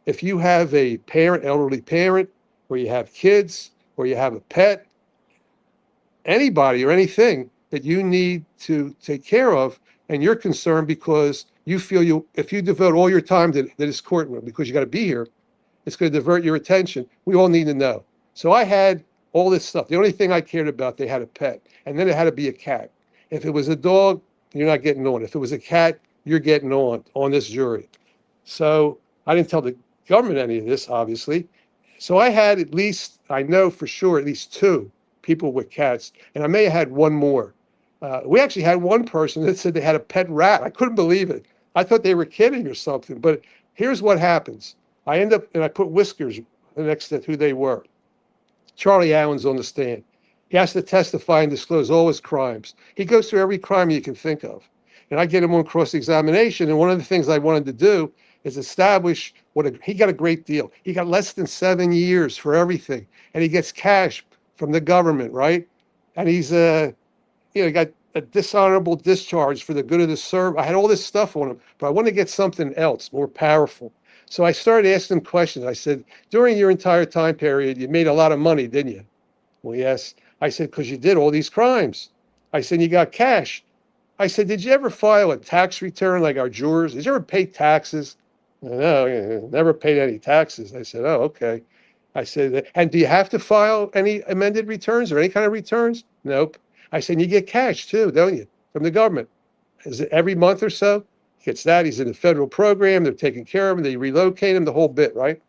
If you have a elderly parent, or you have kids, or you have a pet, anybody or anything that you need to take care of, and you're concerned because you feel if you devote all your time to this courtroom because you got to be here, it's going to divert your attention. We all need to know. So I had all this stuff. The only thing I cared about, they had a pet, and then it had to be a cat. If it was a dog, you're not getting on. If it was a cat, you're getting on this jury. So I didn't tell the government any of this, obviously. So I had I know for sure, at least 2 people with cats, and I may have had one more. We actually had one person that said they had a pet rat. I couldn't believe it. I thought they were kidding or something, but here's what happens. I put whiskers next to who they were. Charlie Allen's on the stand. He has to testify and disclose all his crimes. He goes through every crime you can think of. And I get him on cross-examination, and one of the things I wanted to do is establish he got a great deal. He got less than 7 years for everything, and he gets cash from the government, right? And he's he got a dishonorable discharge for the good of the service. I had all this stuff on him, but I wanted to get something else more powerful. So I started asking him questions. I said, during your entire time period, you made a lot of money, didn't you? Well, yes. I said, because you did all these crimes. I said, you got cash. I said, did you ever file a tax return like our jurors? Did you ever pay taxes? No, never paid any taxes. I said, oh, okay. I said, and do you have to file any amended returns or any kind of returns? Nope. I said, you get cash too, don't you, from the government? Is it every month or so? He gets that. He's in a federal program. They're taking care of him. They relocate him, the whole bit, right?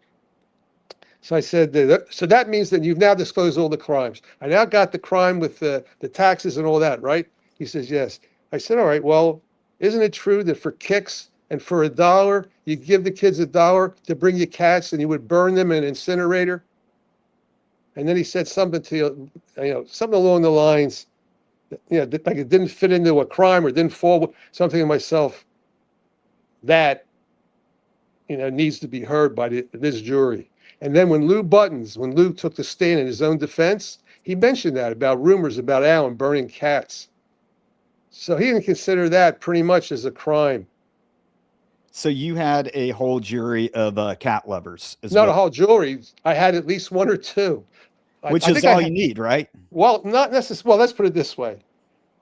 So I said, so that means that you've now disclosed all the crimes. I now got the crime with the taxes and all that, right? He says, yes. I said, all right, well, isn't it true that for kicks and for $1, you give the kids $1 to bring you cats and you would burn them in an incinerator? And then he said something something along the lines, like it didn't fit into a crime or didn't fall, something to myself that, needs to be heard by this jury. And then when Lou took the stand in his own defense, he mentioned that about rumors about Allen burning cats. So he didn't consider that pretty much as a crime. So you had a whole jury of cat lovers. Not a whole jury. I had at least 1 or 2. Which is all you need, right? Well, not necessarily. Well, let's put it this way.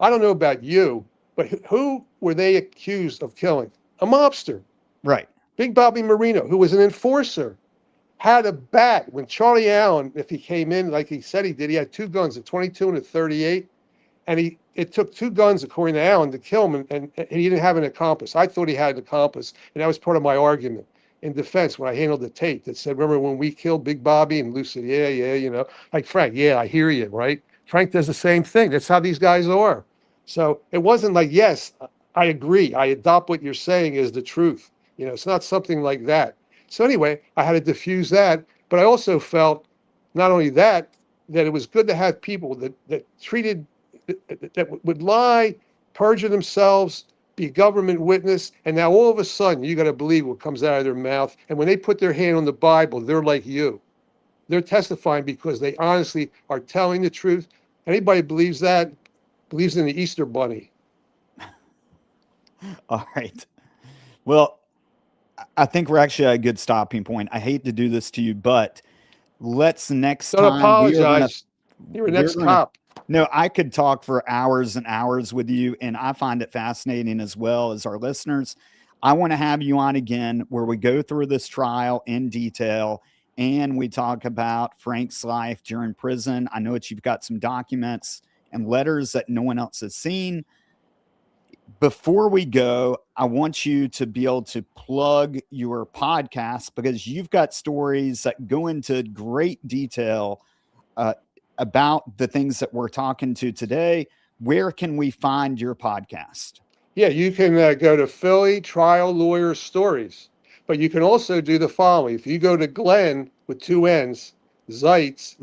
I don't know about you, but who were they accused of killing? A mobster. Right. Big Bobby Marino, who was an enforcer, had a bat. When Charlie Allen, if he came in like he said he did, he had 2 guns, a 22 and a 38. And it took 2 guns, according to Allen, to kill him, and he didn't have an accomplice. I thought he had an accomplice, and that was part of my argument in defense when I handled the tape that said, remember when we killed Big Bobby? And Lou said, yeah, like Frank, yeah, I hear you, right? Frank does the same thing. That's how these guys are. So it wasn't like, yes, I agree. I adopt what you're saying is the truth. It's not something like that. So anyway, I had to diffuse that, but I also felt not only that it was good to have people that would lie, perjure themselves, be government witness, and now all of a sudden you got to believe what comes out of their mouth. And when they put their hand on the Bible, they're like you. They're testifying because they honestly are telling the truth. Anybody believes that, believes in the Easter Bunny. All right. Well, I think we're actually at a good stopping point. I hate to do this to you, but let's next Don't time. apologize. You're an ex-cop. No, I could talk for hours and hours with you, and I find it fascinating as well as our listeners. I want to have you on again where we go through this trial in detail and we talk about Frank's life during prison. I know that you've got some documents and letters that no one else has seen. Before we go, I want you to be able to plug your podcast because you've got stories that go into great detail about the things that we're talking to today. Where can we find your podcast? Yeah, you can go to Philly Trial Lawyer Stories, but you can also do the following. If you go to Glenn with 2 N's, Zeitz,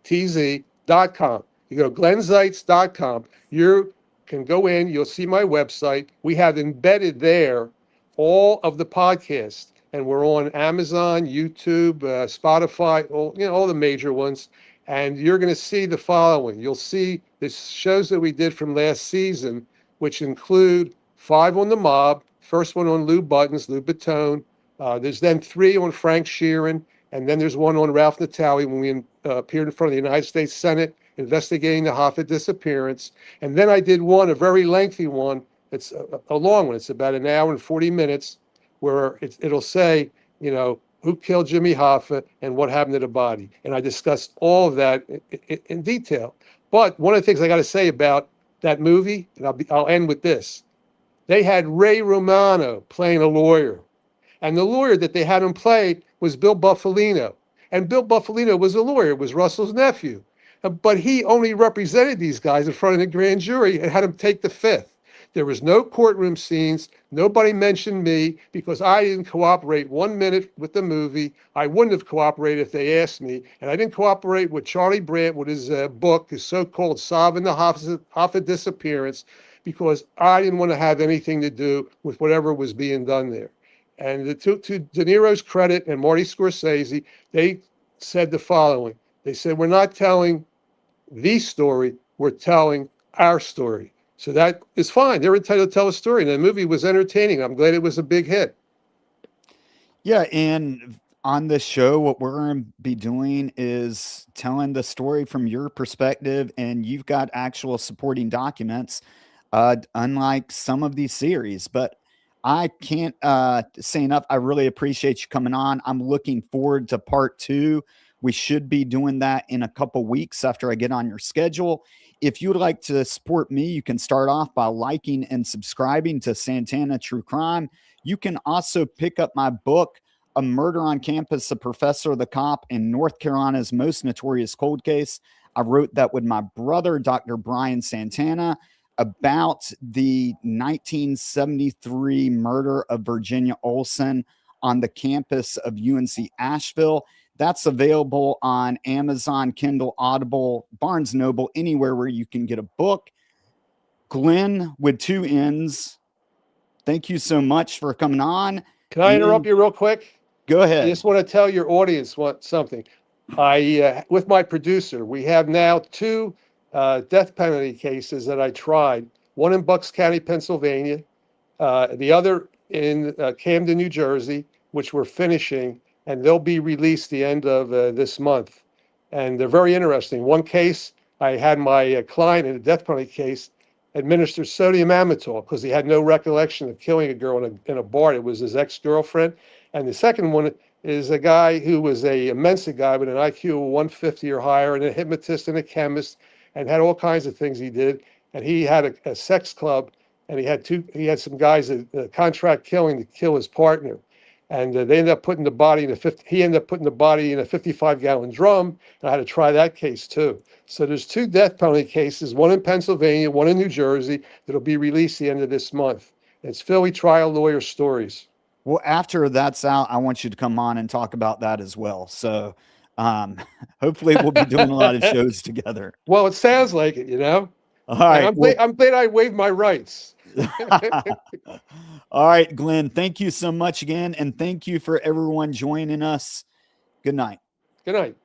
Zeitz.com. You go to glennzeitz.com. You can go in, you'll see my website. We have embedded there all of the podcasts, and we're on Amazon, YouTube, Spotify, all the major ones. And you're going to see the following. You'll see the shows that we did from last season, which include 5 on the mob, first one on Lou Buttons, Lou Batone. There's then 3 on Frank Sheeran, and then there's one on Ralph Natale when we appeared in front of the United States Senate investigating the Hoffa disappearance. And then I did one, a very lengthy one. It's a long one. It's about 1 hour and 40 minutes, where it'll say, who killed Jimmy Hoffa and what happened to the body. And I discussed all of that in detail. But one of the things I got to say about that movie, and I'll end with this. They had Ray Romano playing a lawyer. And the lawyer that they had him play was Bill Buffalino. And Bill Buffalino was a lawyer, was Russell's nephew. But he only represented these guys in front of the grand jury and had them take the fifth. There was no courtroom scenes. Nobody mentioned me because I didn't cooperate 1 minute with the movie. I wouldn't have cooperated if they asked me. And I didn't cooperate with Charlie Brandt with his book, his so-called Solving the Hoffa Disappearance, because I didn't want to have anything to do with whatever was being done there. And to De Niro's credit and Marty Scorsese, they said the following. They said, we're not telling the story, we're telling our story. So that is fine. They're entitled to tell a story. And the movie was entertaining. I'm glad it was a big hit. Yeah. And on this show, what we're going to be doing is telling the story from your perspective. And you've got actual supporting documents, unlike some of these series. But I can't say enough. I really appreciate you coming on. I'm looking forward to part 2. We should be doing that in a couple weeks after I get on your schedule. If you would like to support me, you can start off by liking and subscribing to Santana True Crime. You can also pick up my book, A Murder on Campus, A Professor, the Cop, in North Carolina's Most Notorious Cold Case. I wrote that with my brother, Dr. Brian Santana, about the 1973 murder of Virginia Olsen on the campus of UNC Asheville. That's available on Amazon, Kindle, Audible, Barnes & Noble, anywhere where you can get a book. Glenn with 2 N's, thank you so much for coming on. Can I interrupt you real quick? Go ahead. I just want to tell your audience something. With my producer, we have now 2 death penalty cases that I tried. One in Bucks County, Pennsylvania, the other in Camden, New Jersey, which we're finishing. And they'll be released the end of this month. And they're very interesting. One case, I had my client in a death penalty case administer sodium amytal because he had no recollection of killing a girl in a bar. It was his ex-girlfriend. And the second one is a guy who was a Mensa guy with an IQ of 150 or higher and a hypnotist and a chemist and had all kinds of things he did. And he had a sex club and he had some guys that contract killing to kill his partner. And they ended up putting the body in he ended up putting the body in a 55-gallon drum. And I had to try that case too. So there's 2 death penalty cases, one in Pennsylvania, one in New Jersey, that'll be released the end of this month. It's Philly Trial Lawyer Stories. Well, after that's out, I want you to come on and talk about that as well. So hopefully we'll be doing a lot of shows together. Well, it sounds like it, All right. I'm glad I waived my rights. All right, Glenn, thank you so much again. And thank you for everyone joining us. Good night. Good night.